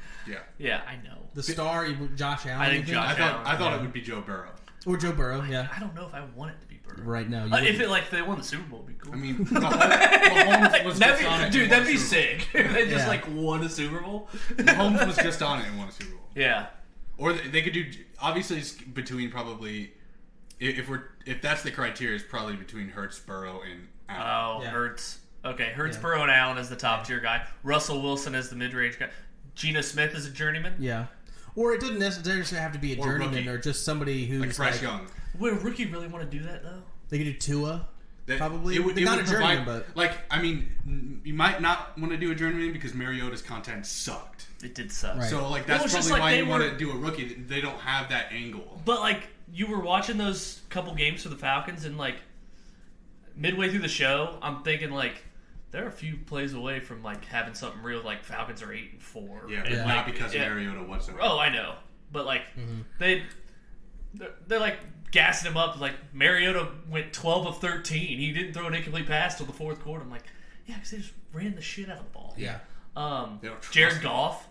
Yeah, I know. The star, Josh Allen. I think Josh Allen. I thought it would be Joe Burrow. Or Joe Burrow, yeah. I don't know if I want it to be Burrow. Right now. If it they won the Super Bowl, it'd be cool. I mean, Mahomes was just on it. Dude, that'd be sick. If they just won a Super Bowl. Mahomes was just on it and won a Super Bowl. Yeah. Or they could do. Obviously, it's between probably. If that's the criteria, it's probably between Hurts, Burrow, and Allen. Oh, yeah. Hurts. Okay, Hurts, Burrow, and Allen is the top tier guy. Russell Wilson is the mid-range guy. Geno Smith is a journeyman. Yeah. Or it doesn't necessarily have to be a journeyman rookie. or just somebody who's like Bryce Young. Would a rookie really want to do that though? They could do Tua. Probably. It would not a provide, journeyman, but you might not want to do a journeyman because Mariota's content sucked. It did suck. Right. So that's probably why you want to do a rookie. They don't have that angle. But you were watching those couple games for the Falcons, and midway through the show, I'm thinking they're a few plays away from having something real. Falcons are 8-4. Yeah, and not because of Mariota whatsoever. Oh, I know, but they're gassing him up. Mariota went 12 of 13. He didn't throw an incomplete pass till the fourth quarter. I'm yeah, because they just ran the shit out of the ball. Yeah. Jared Goff.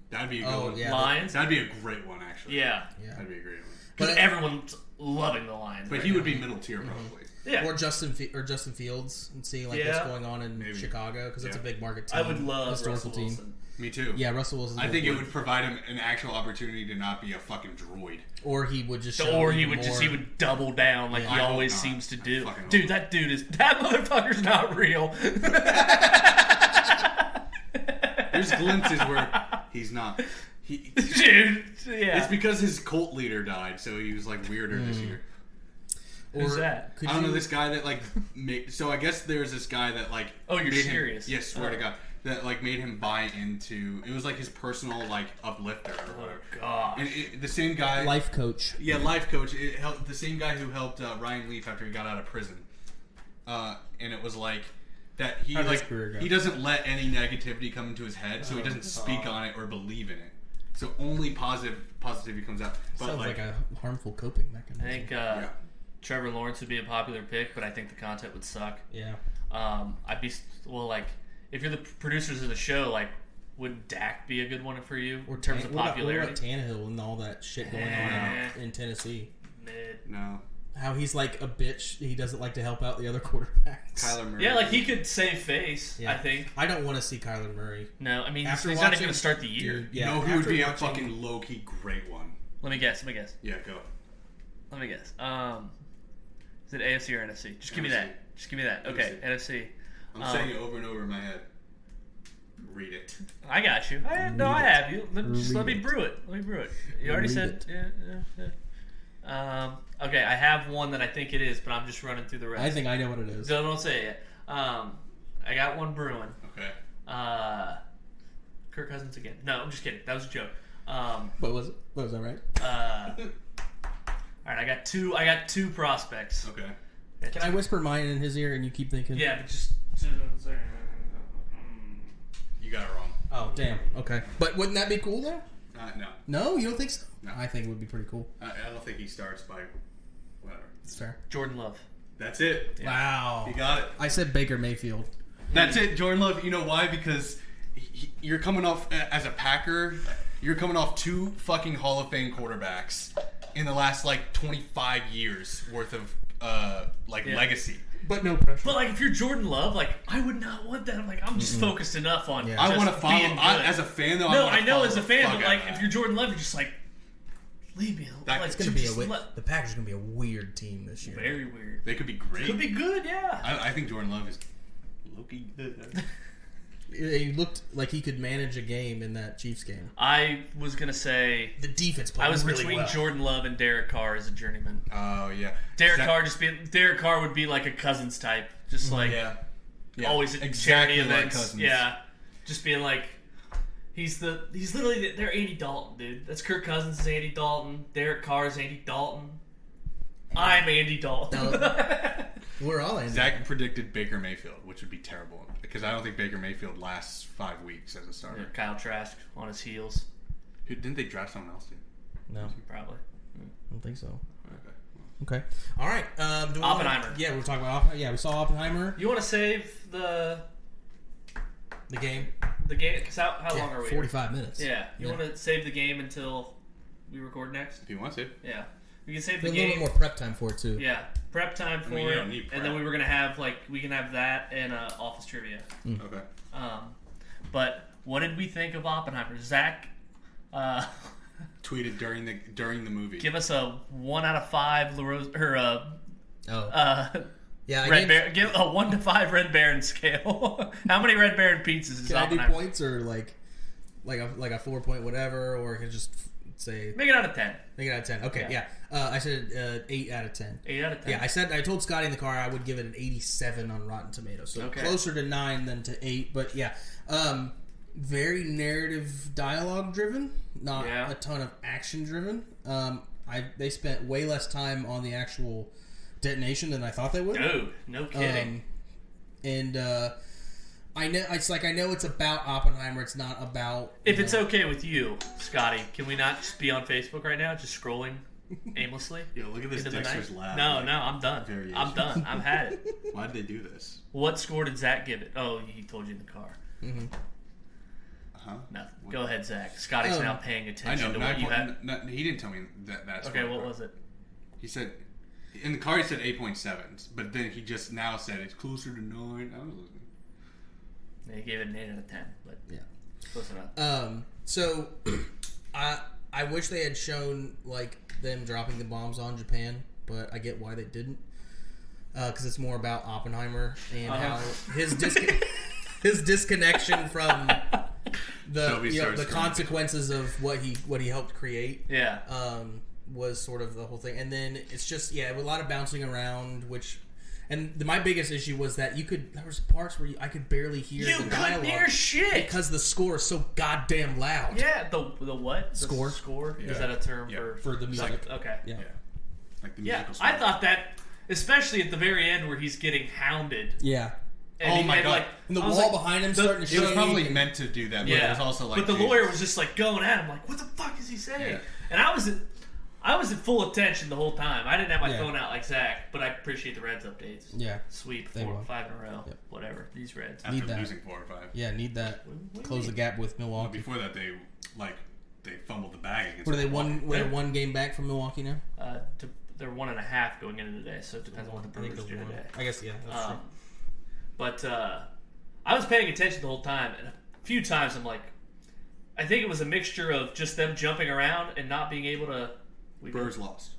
That'd be a good one. Yeah, Lions. That'd be a great one, actually. Yeah. That'd be a great one. Because everyone's loving the Lions. But he would be middle tier probably. Yeah. Or Justin Fields and see what's going on in Chicago because it's a big market team. I would love historical Russell team. Wilson. Me too. Yeah, Russell Wilson. I think it would provide him an actual opportunity to not be a fucking droid. Or he would just. He would double down he always seems to do. Dude, that motherfucker's not real. There's glimpses where he's not. Dude, yeah. It's because his cult leader died, so he was weirder this year. Who's that? I don't know, this guy that so I guess there's this guy that Oh, you're serious? Yes, swear to God. That made him buy into it was his personal uplifter or whatever. Oh gosh. And the same guy, life coach. Yeah, life coach. It helped the same guy who helped Ryan Leaf after he got out of prison. And it was that he he doesn't let any negativity come into his head, so he doesn't speak on it or believe in it. So only positivity comes out. But sounds like a harmful coping mechanism. I think Trevor Lawrence would be a popular pick, but I think the content would suck. Yeah. I'd be if you're the producers of the show, would Dak be a good one for you in terms of popularity? What about Tannehill and all that shit going on in Tennessee? Mid. No. How he's a bitch. He doesn't like to help out the other quarterbacks. Kyler Murray. Yeah, he could save face, I think. I don't want to see Kyler Murray. No, I mean, he's not even going to start the year. Dude, who would be a fucking low-key great one? Let me guess. Yeah, go. Let me guess. Is it AFC or NFC? Just give me that. Okay, NFC. I'm saying it over and over in my head. Read it. I got you. I have you. Let me brew it. You already said. Okay, I have one that I think it is, but I'm just running through the rest. I think I know what it is. Don't say it yet. I got one brewing. Okay. Kirk Cousins again. No, I'm just kidding. That was a joke. What was it? Was that right? All right, I got two prospects. Okay. Can I whisper mine in his ear and you keep thinking? Yeah, but just. You got it wrong. Oh, damn. Okay. But wouldn't that be cool, though? No. No? You don't think so? No. I think it would be pretty cool. I don't think he starts by whatever. It's fair. Jordan Love. That's it. Yeah. Wow. You got it. I said Baker Mayfield. That's it, Jordan Love. You know why? Because you're coming off, as a Packer, you're coming off 2 fucking Hall of Fame quarterbacks in the last 25 years worth of legacy. But no pressure. But if you're Jordan Love, I would not want that. I'm just focused enough on. Yeah. I want to follow. As a fan, though. No, I know as a fan, but if you're Jordan Love, you're just leave me alone. It's gonna be the Packers are gonna be a weird team this year. Very weird. They could be great. Could be good, yeah. I think Jordan Love is low-key good. He looked like he could manage a game in that Chiefs game. I was gonna say the defense played. I was really between well. Jordan Love and Derek Carr as a journeyman. Oh yeah. Derek Carr would be like a Cousins type, just always at exactly charity events. Cousins. Yeah, just being he's literally they're Andy Dalton, dude. That's Kirk Cousins is Andy Dalton. Derek Carr is Andy Dalton. I'm Andy Dalton. We're all Andy. Zack predicted Baker Mayfield, which would be terrible because I don't think Baker Mayfield lasts 5 weeks as a starter. Yeah, Kyle Trask on his heels. Didn't they draft someone else? No, probably. I don't think so. Okay. All right. Oppenheimer. We were talking about. Yeah, we saw Oppenheimer. You want to save the game. the game? Because how long are we? 45 minutes. Yeah. You want to save the game until we record next? If you want to. Yeah. We can save the There's game. a little bit more prep time for it, too. Yeah. Prep time for you it. don't need prep. And then we were going to have, we can have that and office trivia. Okay. But what did we think of Oppenheimer? Zack tweeted during the movie. give us a 1 out of 5 Yeah, give a 1 to 5 Red Baron scale. How many Red Baron pizzas is Can I do Oppenheimer? points or like a 4 point whatever, or can I just say Make it out of 10. make it out of 10? Okay, yeah. I said 8 out of 10. 8 out of 10. Yeah, I told Scotty in the car I would give it an 87 on Rotten Tomatoes, so closer to 9 than to 8. But yeah, very narrative dialogue driven, not a ton of action driven. They spent way less time on the actual detonation than I thought they would. Dude, no kidding. I know it's about Oppenheimer. It's not about. If it's okay with you, Scotty, can we not just be on Facebook right now, just scrolling aimlessly? Yo, look at this Dexter's Lab. No, I'm done. Variation. I'm done. I've had it. Why did they do this? What score did Zack give it? Oh, he told you in the car. Mm-hmm. Huh? Nothing. Go ahead, Zack. Scotty's now paying attention to what you had. He didn't tell me that. Okay, what was it? He said in the car he said 8.7, but then he just now said it's closer to 9. I was listening. Yeah, he gave it an 8 out of 10, but yeah, close enough. So I wish they had shown them dropping the bombs on Japan, but I get why they didn't. Because it's more about Oppenheimer and how his disconnection from the consequences of what he helped create. Yeah. Was sort of the whole thing, and then it's just a lot of bouncing around. My biggest issue was that there was parts where I could barely hear the dialogue. You couldn't hear shit because the score is so goddamn loud. Yeah, the what? Score. The score? Yeah. Is that a term for the music? Okay. Yeah. Like the musical score. I thought that, especially at the very end where he's getting hounded. Yeah. And my God. And the wall behind him starting to shake. It was probably meant to do that, but it was also But the lawyer was just going at him what the fuck is he saying? Yeah. And I was at full attention the whole time. I didn't have my phone out like Zach, but I appreciate the Reds updates. Yeah. Sweep 4 or 5 in a row. Yep. Whatever. These Reds. After losing 4 or 5. Yeah, need that. Close the gap with Milwaukee. Well, before that, they fumbled the bag against Milwaukee. They're one game back from Milwaukee now? They're 1.5 going into today, so it depends on what the Brewers do today. I guess, yeah. That's true. But I was paying attention the whole time, and a few times I think it was a mixture of just them jumping around and not being able to. Brewers lost.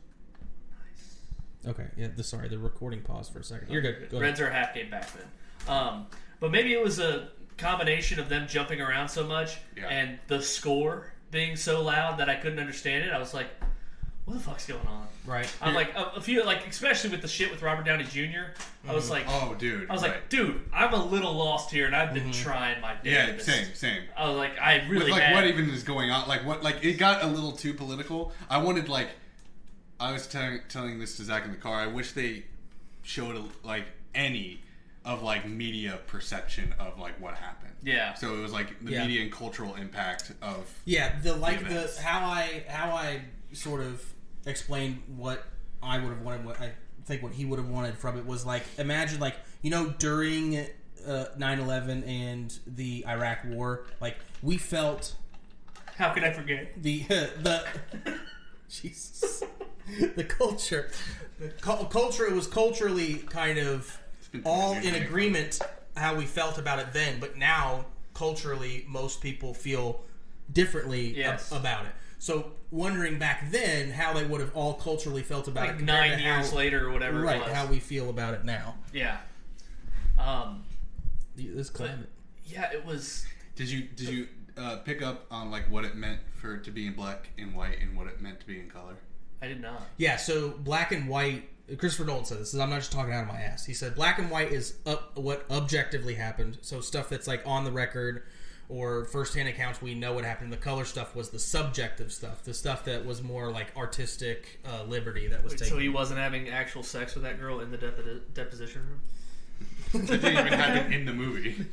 Nice. Okay, yeah. The recording paused for a second. You're good. Go Reds are a half game back then. But maybe it was a combination of them jumping around so much and the score being so loud that I couldn't understand it. I was like, what the fuck's going on? Right. I'm a few, especially with the shit with Robert Downey Jr., I was like, oh, dude. I was like, dude, I'm a little lost here, and I've been trying my damnedest. Yeah, same. I was like, I really with, had. what even is going on? It got a little too political. I wanted, I was telling this to Zach in the car, I wish they showed, any of, media perception of, what happened. Yeah. So it was, the media and cultural impact of how I sort of explained what I would have wanted, what I think what he would have wanted from it was imagine during 9/11 and the Iraq War, we felt. How could I forget the Jesus, the culture, culture was culturally kind of all in agreement how we felt about it then, but now culturally most people feel differently about it. So wondering back then how they would have all culturally felt about it 9 years later or whatever it was. How we feel about it now. Yeah. This climate. Yeah, it was. Did you pick up on what it meant for it to be in black and white and what it meant to be in color? I did not. Yeah, so black and white. Christopher Nolan said this. I'm not just talking out of my ass. He said black and white is what objectively happened. So stuff that's on the record or first-hand accounts, we know what happened. The color stuff was the subjective stuff, the stuff that was more artistic liberty that was taken. So he wasn't having actual sex with that girl in the deposition room? That didn't even happen in the movie.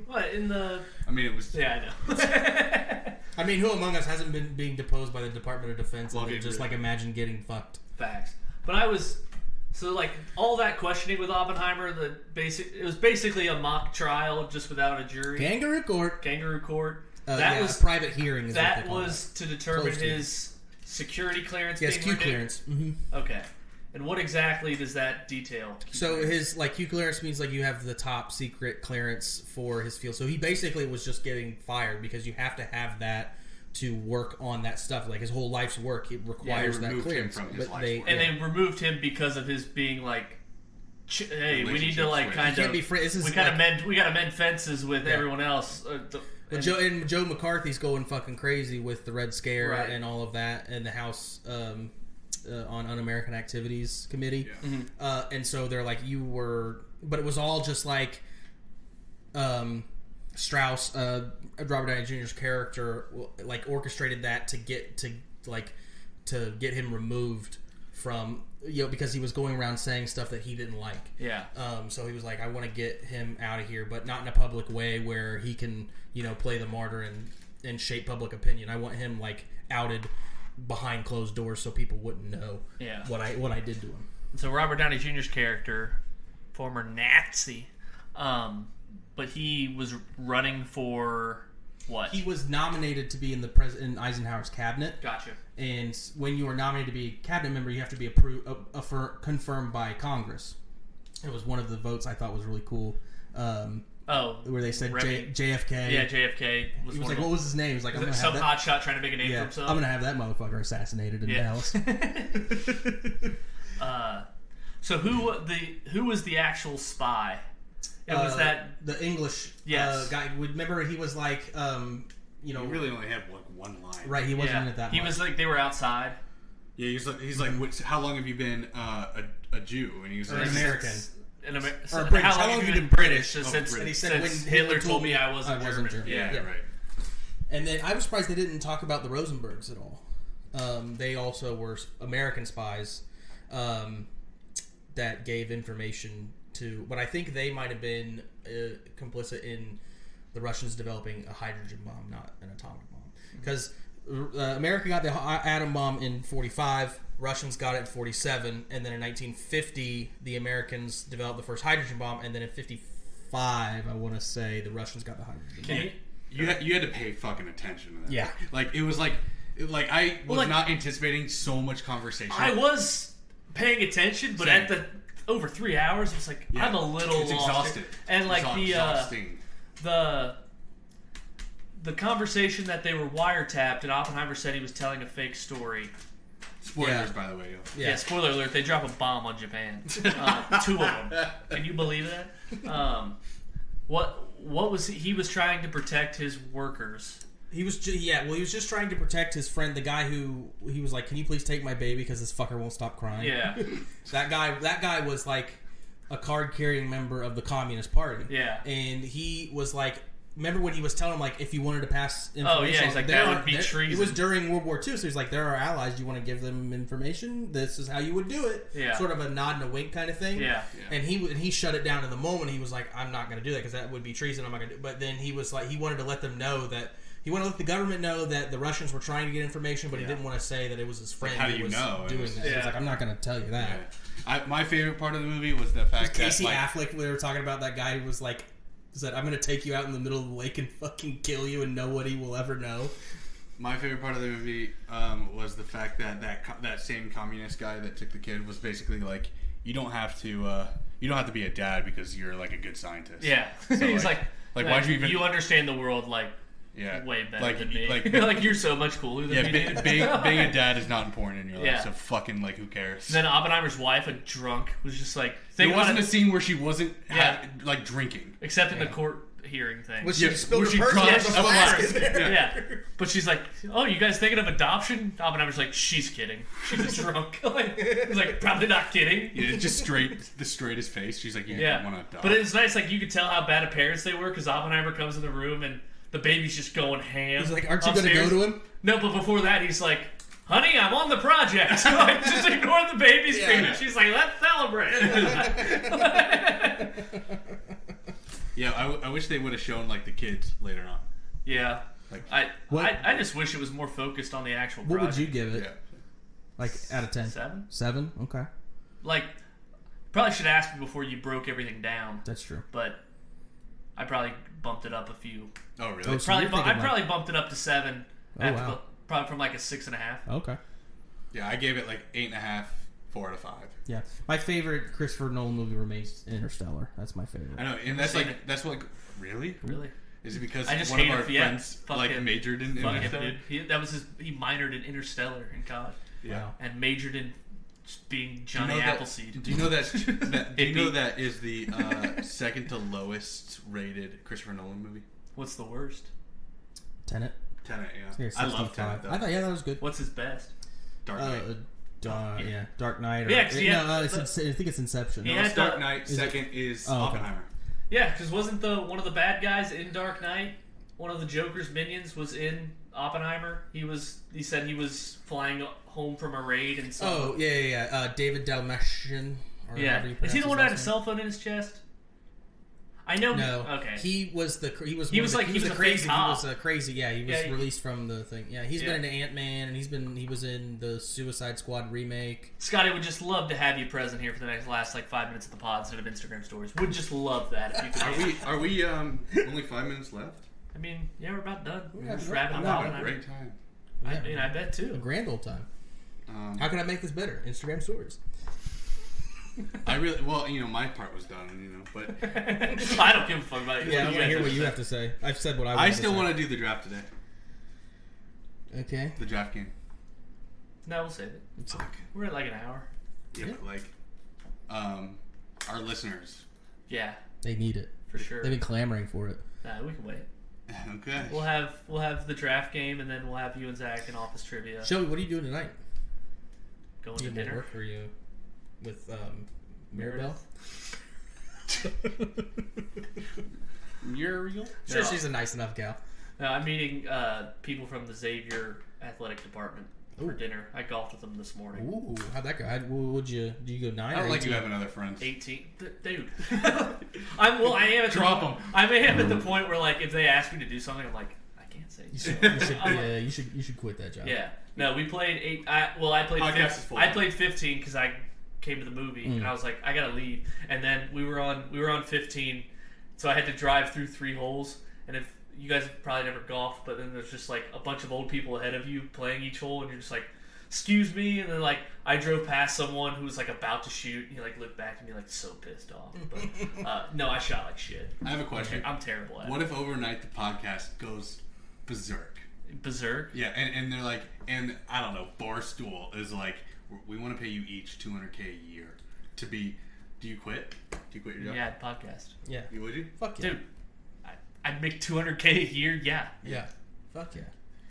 What, in the... I mean, it was... Yeah, I know. I mean, who among us hasn't been being deposed by the Department of Defense and Imagine imagine getting fucked? Facts. But I was So like all that questioning with Oppenheimer, it was basically a mock trial just without a jury. Kangaroo court. That was a private hearing. That was to determine his security clearance. Yes, Q clearance. Mm-hmm. Okay. And what exactly does that detail? So his Q clearance means like you have the top secret clearance for his field. So he basically was just getting fired because you have to have that to work on that stuff. Like his whole life's work, it requires that clearance. They removed him because of his being like, hey, we need to like kind of we got to mend fences with everyone else. Joe McCarthy's going fucking crazy with the Red Scare and all of that, and the House on Un-American Activities Committee. Yeah. Mm-hmm. And so they're like, but it was all just like Strauss, Robert Downey Jr.'s character, like orchestrated that to get him removed from, because he was going around saying stuff that he didn't like. Yeah. So he was like, I want to get him out of here, but not in a public way where he can, play the martyr and shape public opinion. I want him like outed behind closed doors so people wouldn't know what I did to him. So Robert Downey Jr.'s character, former Nazi, but he was running for what? He was nominated to be in in Eisenhower's cabinet. Gotcha. And when you are nominated to be a cabinet member, you have to be confirmed by Congress. It was one of the votes I thought was really cool. Where they said JFK. Yeah, JFK. He was like, what was his name? He was like, I'm gonna some hotshot trying to make a name for himself. I'm gonna have that motherfucker assassinated in Dallas. So who was the actual spy? It was the English guy. Remember, he was like, he really only had like one line. Right, he wasn't in it that much. He was like, they were outside. Yeah, he's like, how long have you been a Jew? And he was like, an American. Or British. How long have you been British? And he said, when Hitler told me I wasn't German. Yeah, right. And then I was surprised they didn't talk about the Rosenbergs at all. They also were American spies that gave information to, but I think they might have been complicit in the Russians developing a hydrogen bomb, not an atomic bomb. Because America got the atom bomb in 1945, Russians got it in 1947, and then in 1950 the Americans developed the first hydrogen bomb, and then in 1955, I want to say, the Russians got the hydrogen bomb. You had to pay fucking attention to that. Yeah. Like, it was like I was not anticipating so much conversation. I was paying attention, but at the over 3 hours, it's like, I'm a little lost. Exhausted. And like the conversation that they were wiretapped, and Oppenheimer said he was telling a fake story. Spoilers, by the way. Yeah, spoiler alert. They drop a bomb on Japan. 2 of them. Can you believe that? What was he was trying to protect his workers. He was he was just trying to protect his friend, the guy who he was like, can you please take my baby because this fucker won't stop crying. Yeah. That guy was like a card-carrying member of the Communist Party. Yeah. And he was like, remember when he was telling him, like, if you wanted to pass information... Oh, yeah, he's like, that would be treason. It was during World War II, so he's like, there are allies, do you want to give them information? This is how you would do it. Yeah. Sort of a nod and a wink kind of thing. Yeah. And he shut it down in the moment. He was like, I'm not going to do that because that would be treason. I'm not going to do it. But then he was like, he wanted to let them know that... He wanted to let the government know that the Russians were trying to get information, but he didn't want to say that it was his friend who was doing that. He was like, I'm not going to tell you that. Yeah. My favorite part of the movie was the fact that... Casey Affleck, we were talking about that guy who was like... said, I'm going to take you out in the middle of the lake and fucking kill you and nobody will ever know. My favorite part of the movie was the fact that that same communist guy that took the kid was basically like, you don't have to be a dad because you're like a good scientist. Yeah. So he's like why'd you even... You understand the world like way better than me. Like you're so much cooler than me. Being a dad is not important in your life, so fucking like who cares? Then Oppenheimer's wife, a drunk, was just like... There wasn't a scene where she wasn't like drinking. Except in the court hearing thing. Well, she spilled her purse. Yeah. But she's like, oh, you guys thinking of adoption? Oppenheimer's like, she's kidding. She's a drunk. He's like, probably not kidding. Yeah, just the straightest face. She's like, want to adopt. But it's nice, like, you could tell how bad of parents they were because Oppenheimer comes in the room and the baby's just going ham. He's like, aren't you going to go to him? No, but before that, he's like, honey, I'm on the project. Like, just ignore the baby screaming. She's like, let's celebrate. I wish they would have shown like the kids later on. Yeah. Like, I just wish it was more focused on the actual project. What would you give it? Yeah. Like, out of 10? 7? 7? Okay. Like, Probably should ask you before you broke everything down. That's true. But I probably bumped it up a few. Oh, really? Oh, so I probably bumped it up to 7. Oh, wow. Probably from like a 6.5. Okay. Yeah, I gave it like 8.5, 4 out of 5. Yeah, my favorite Christopher Nolan movie remains Interstellar. That's my favorite. I know, and that's what. Really? Really? Is it because I just one of hate our it. Yeah. friends Fuck like him. majored in Fuck him, Interstellar? dude. He minored in Interstellar in college. Yeah. Wow. And majored in just being Johnny Do you know Appleseed. Do you know that? Do you know that is the second to lowest rated Christopher Nolan movie? What's the worst? Tenet. Tenet. Yeah, Yeah, I love 65. Tenet. Though. I thought that was good. What's his best? Dark Knight. Yeah, Dark Knight. Or, Yeah, 'cause I think it's Inception. Yeah. No, it's Dark the- Knight. Second is okay. Oppenheimer. Yeah, because wasn't one of the bad guys in Dark Knight, one of the Joker's minions was in Oppenheimer? He said he was flying home from a raid and so. Oh yeah. David Dalmatian. Or Yeah. however you Is he pronounce the one his that had a last cell phone in his chest? I know. No. Okay. He was the He was a fake crazy. cop. He was crazy. Yeah, he was Yeah, released from the thing. Yeah, he's Yeah. been in Ant-Man, and he was in the Suicide Squad remake. Scotty would just love to have you present here for the last like 5 minutes of the pod instead of Instagram stories. Would just love that if you could. Are we only 5 minutes left? I mean, yeah, we're about done. Yeah, We're just we're wrapping I'm up. having a great time. I mean, I bet A too. grand old time. Um, How can I make this better? Instagram stories. my part was done, but I don't give a fuck about you. Yeah, I What want you to hear guys what you say. have to say. I've said what I. I still want to do the draft today. Okay. The draft game. No, we'll save it. Fuck. We're at like an hour. Yeah, but like, our listeners. Yeah, They need it. for sure. They've been clamoring for it. Nah, we can wait. Okay. We'll have the draft game, and then we'll have you and Zach in office trivia. Shelby, what are you doing tonight? Going You to have dinner. work or you with Mirabelle? Muriel? Sure, No. she's a nice enough gal. No, I'm meeting people from the Xavier athletic department for Ooh. dinner. I golfed with them this morning. Ooh, how'd that go? Would you? Do you go 9 I or don't like 18? you having other friends. 18, dude. I am at Drop the, 'em. I am at the point where like if they ask me to do something, I'm like I can't say. You should quit that job. Yeah. No, we played 8. I played. Podcast is full. I played 15 because I came to the movie and I was like, I gotta leave. And then we were on 15, so I had to drive through 3 holes. And if you guys have probably never golfed, but then there's just like a bunch of old people ahead of you playing each hole, and you're just like, excuse me. And then like I drove past someone who was like about to shoot, and he like looked back at me like so pissed off. But no, I shot like shit. I have a question. I'm terrible at What it. if overnight the podcast goes berserk? Berserk. Yeah, and they're like, and I don't know, Barstool is like, we want to pay you each $200K a year to be. Do you quit? Do you quit your job? Yeah, podcast. Yeah. You would you? Fuck yeah. Dude, I'd make $200K a year. Yeah. Yeah. Fuck yeah.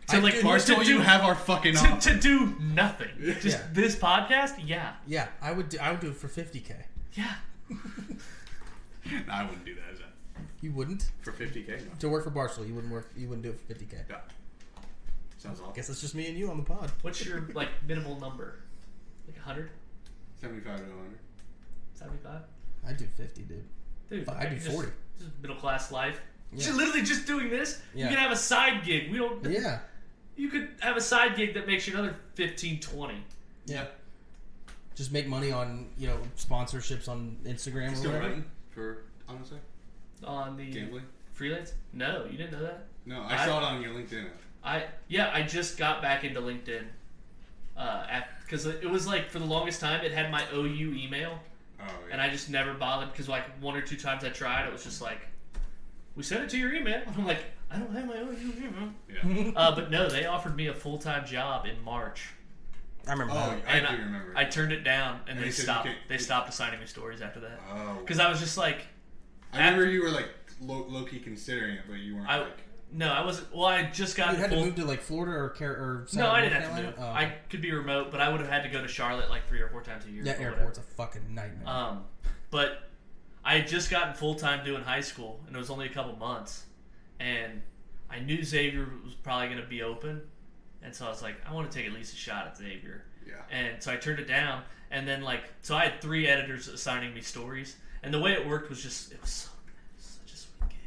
So like Barstool, you have our fucking to, off. to do nothing. Just Yeah. this podcast. Yeah. Yeah, I would do it for $50K. Yeah. No, I wouldn't do that. Is that You wouldn't? for $50K? No. To work for Barstool, you wouldn't do it for $50K. Yeah. Sounds awful. Guess it's just me and you on the pod. What's your like minimal number? Like 100? 75 to 100. 75? I'd do 50, dude. Dude, I'd do 40. Just middle class life. Yeah. You're literally just doing this. Yeah. You can have a side gig. We don't. Yeah. You could have a side gig that makes you another 15, 20. Yeah. Just make money on, sponsorships on Instagram or Still whatever. writing for honestly On the gambling? freelance? No, you didn't know that. No, I saw it on your LinkedIn. I just got back into LinkedIn. Because it was like for the longest time it had my OU email. Oh yeah. And I just never bothered because like 1 or 2 times I tried, it was just like, we sent it to your email. And I'm like, I don't have my own email. Yeah. But no, they offered me a full-time job in March. I remember Oh, that. I And do remember. I turned it down, and And they they said you stopped. can't- They stopped assigning me stories after that. Oh. Because I was just like, I remember you were like low key considering it, but you weren't like. no, I wasn't. Well, I just got. You had to move to like Florida or No, I didn't North have to Carolina? move. Oh, I could be remote, but I would have had to go to Charlotte like 3 or 4 times a year. that or airport's whatever. a fucking nightmare. But I had just gotten full time doing high school, and it was only a couple months, and I knew Xavier was probably going to be open, and so I was like, I want to take at least a shot at Xavier. Yeah. And so I turned it down, and then so I had 3 editors assigning me stories, and the way it worked was just it was such a sweet gig,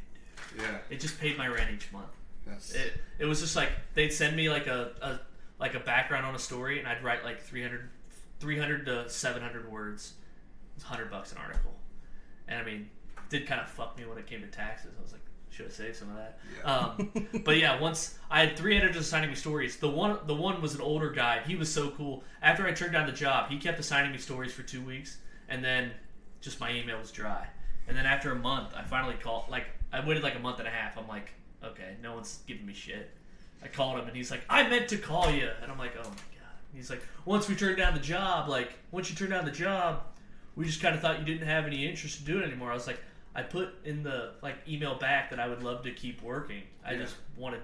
dude. Yeah. It just paid my rent each month. That's. It was just like they'd send me like a background on a story, and I'd write like 300 to 700 words, It's $100 an article. And I mean, did kind of fuck me when it came to taxes. I was like, should have saved some of that. Yeah. But yeah, once I had 3 editors assigning me stories. The one was an older guy. He was so cool. After I turned down the job, he kept assigning me stories for 2 weeks, and then just my email was dry. And then after a month, I finally called. Like, I waited like a month and a half. I'm like, okay, no one's giving me shit. I called him, and he's like, I meant to call you. And I'm like, oh my god. He's like, once you turned down the job, we just kind of thought you didn't have any interest in doing it anymore. I was like, I put in the email back that I would love to keep working. I just wanted,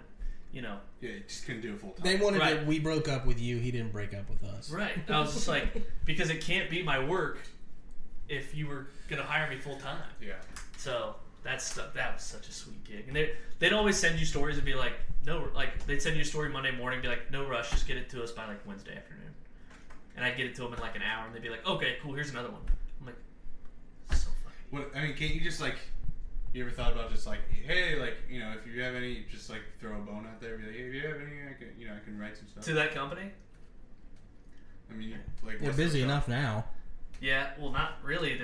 Yeah, you just couldn't do it full time. They wanted it. We broke up with you. He didn't break up with us. Right. I was just like, because it can't be my work if you were gonna hire me full time. Yeah. So that was such a sweet gig. And they'd always send you stories and be like, no, like they'd send you a story Monday morning, be like, no rush, just get it to us by like Wednesday afternoon. And I'd get it to them in like an hour, and they'd be like, okay, cool, here's another one. I'm like, so fucking. What I mean, can't you just like, you ever thought about just like, hey, like, if you have any, just like throw a bone out there, be like, hey, if you have any, I can write some stuff to that company. I mean, like they're busy enough now. Yeah, well, not really.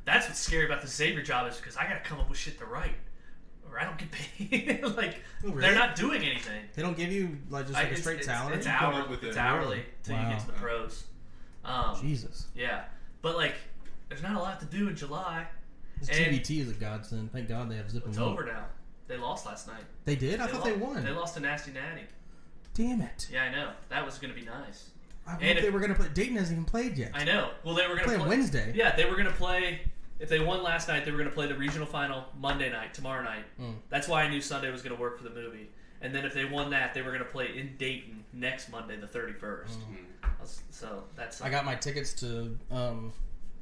That's what's scary about the Xavier job is because I gotta come up with shit to write, or I don't get paid. Like, really? They're not doing anything. They don't give you like just like a straight salary. It's hourly till you get to the pros. Jesus. Yeah, but like, there's not a lot to do in July. This TBT is a godsend. Thank God they have Zip 'em It's Up. over now. They lost last night. They did? I thought they won. They lost to Nasty Natty. Damn it. Yeah, I know. That was going to be nice. I hope they were going to play. Dayton hasn't even played yet. I know. Well, they were going to play Wednesday. Yeah, they were going to play. If they won last night, they were going to play the regional final Monday night, tomorrow night. That's why I knew Sunday was going to work for the movie. And then if they won that, they were going to play in Dayton next Monday, the 31st. So that's. I got my tickets to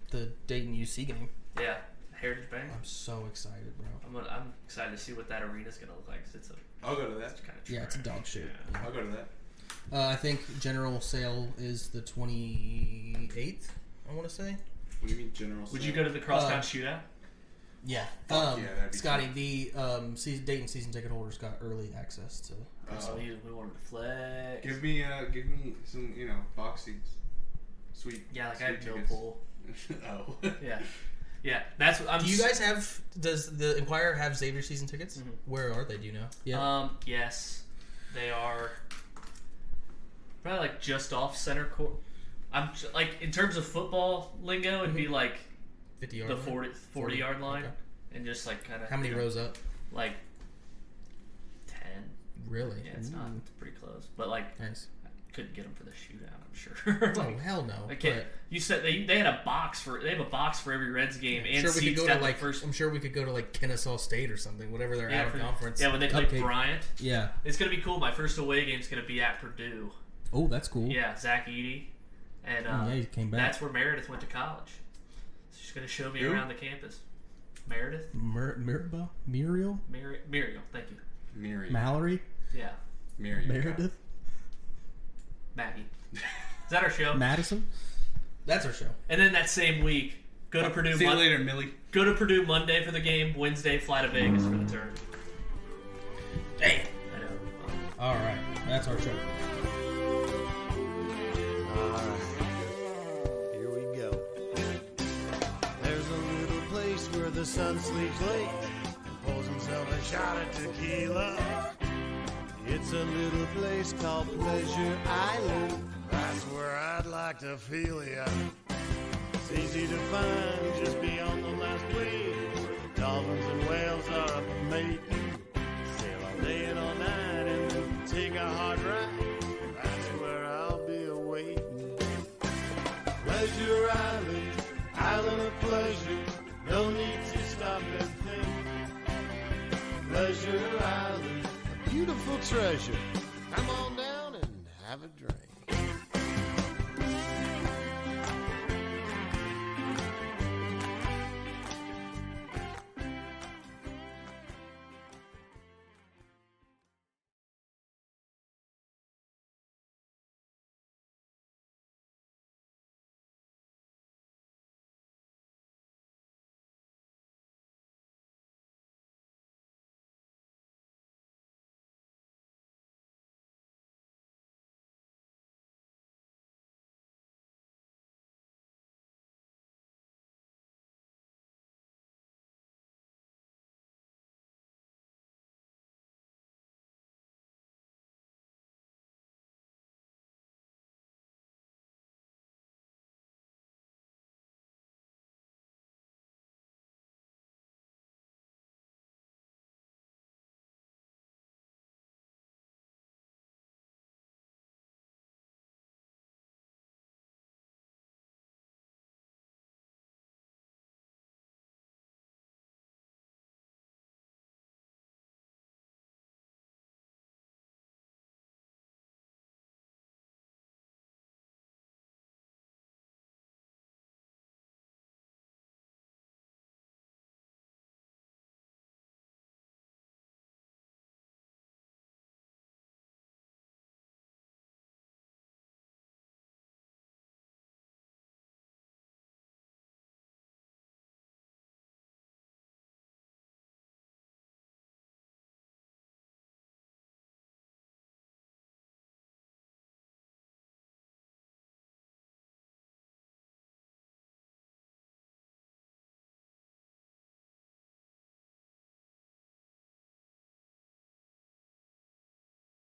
the Dayton UC game. Yeah, Heritage Bank. I'm so excited, bro. I'm excited to see what that arena's going to look like. Cause I'll go to that. Kind of it's a dog shit. Yeah. I'll go to that. I think general sale is the 28th, I want to say. What do you mean general sale? Would you go to the crosstown shootout? Yeah. That'd be Scotty, fun. The Dayton season ticket holders got early access to. So we wanted to flex. Give me some, box seats. Sweet. Yeah, like I have no tickets. pool. Oh. Yeah. That's what I'm. Do you guys have? Does the Inquirer have Xavier season tickets? Mm-hmm. Where are they? Do you know? Yeah. Yes, they are. Probably like just off center court. I'm like in terms of football lingo, it'd be like 50 yard the line? 40 yard line, okay. And just like kind of. How many rows up? Like 10. Really? Yeah, it's not. It's pretty close, but like nice. I couldn't get them for the shootout. I'm sure. Oh hell no! I can't. You said they had a box for. They have a box for every Reds game, and sure we could seats go down to like. the first. I'm sure we could go to like Kennesaw State or something. Whatever they're out of conference. Yeah, when they play Cupcake. Bryant. Yeah. It's gonna be cool. My first away game is gonna be at Purdue. Oh, that's cool. Yeah, Zack Edey, and he came back. That's where Meredith went to college. She's gonna show me around the campus. Meredith. Muriel. Muriel. Thank you. Muriel. Mallory. Yeah. Muriel. Meredith. Maggie. Is that our show? Madison. That's our show. And then that same week, go to Purdue. See you later, Millie. Go to Purdue Monday for the game. Wednesday, fly to Vegas for the turn. Damn. I know. All right, that's our show. Alright, here we go. There's a little place where the sun sleeps late and pulls himself a shot of tequila. It's a little place called Pleasure Island. That's where I'd like to feel ya. It's easy to find just beyond the last wave, where the dolphins and whales are up mating. Sail all day and all night and then take a hard ride. That's where I'll be awaiting. Pleasure Island, island of pleasure. No need to stop and think. Pleasure Island, a beautiful treasure. Come on down and have a drink.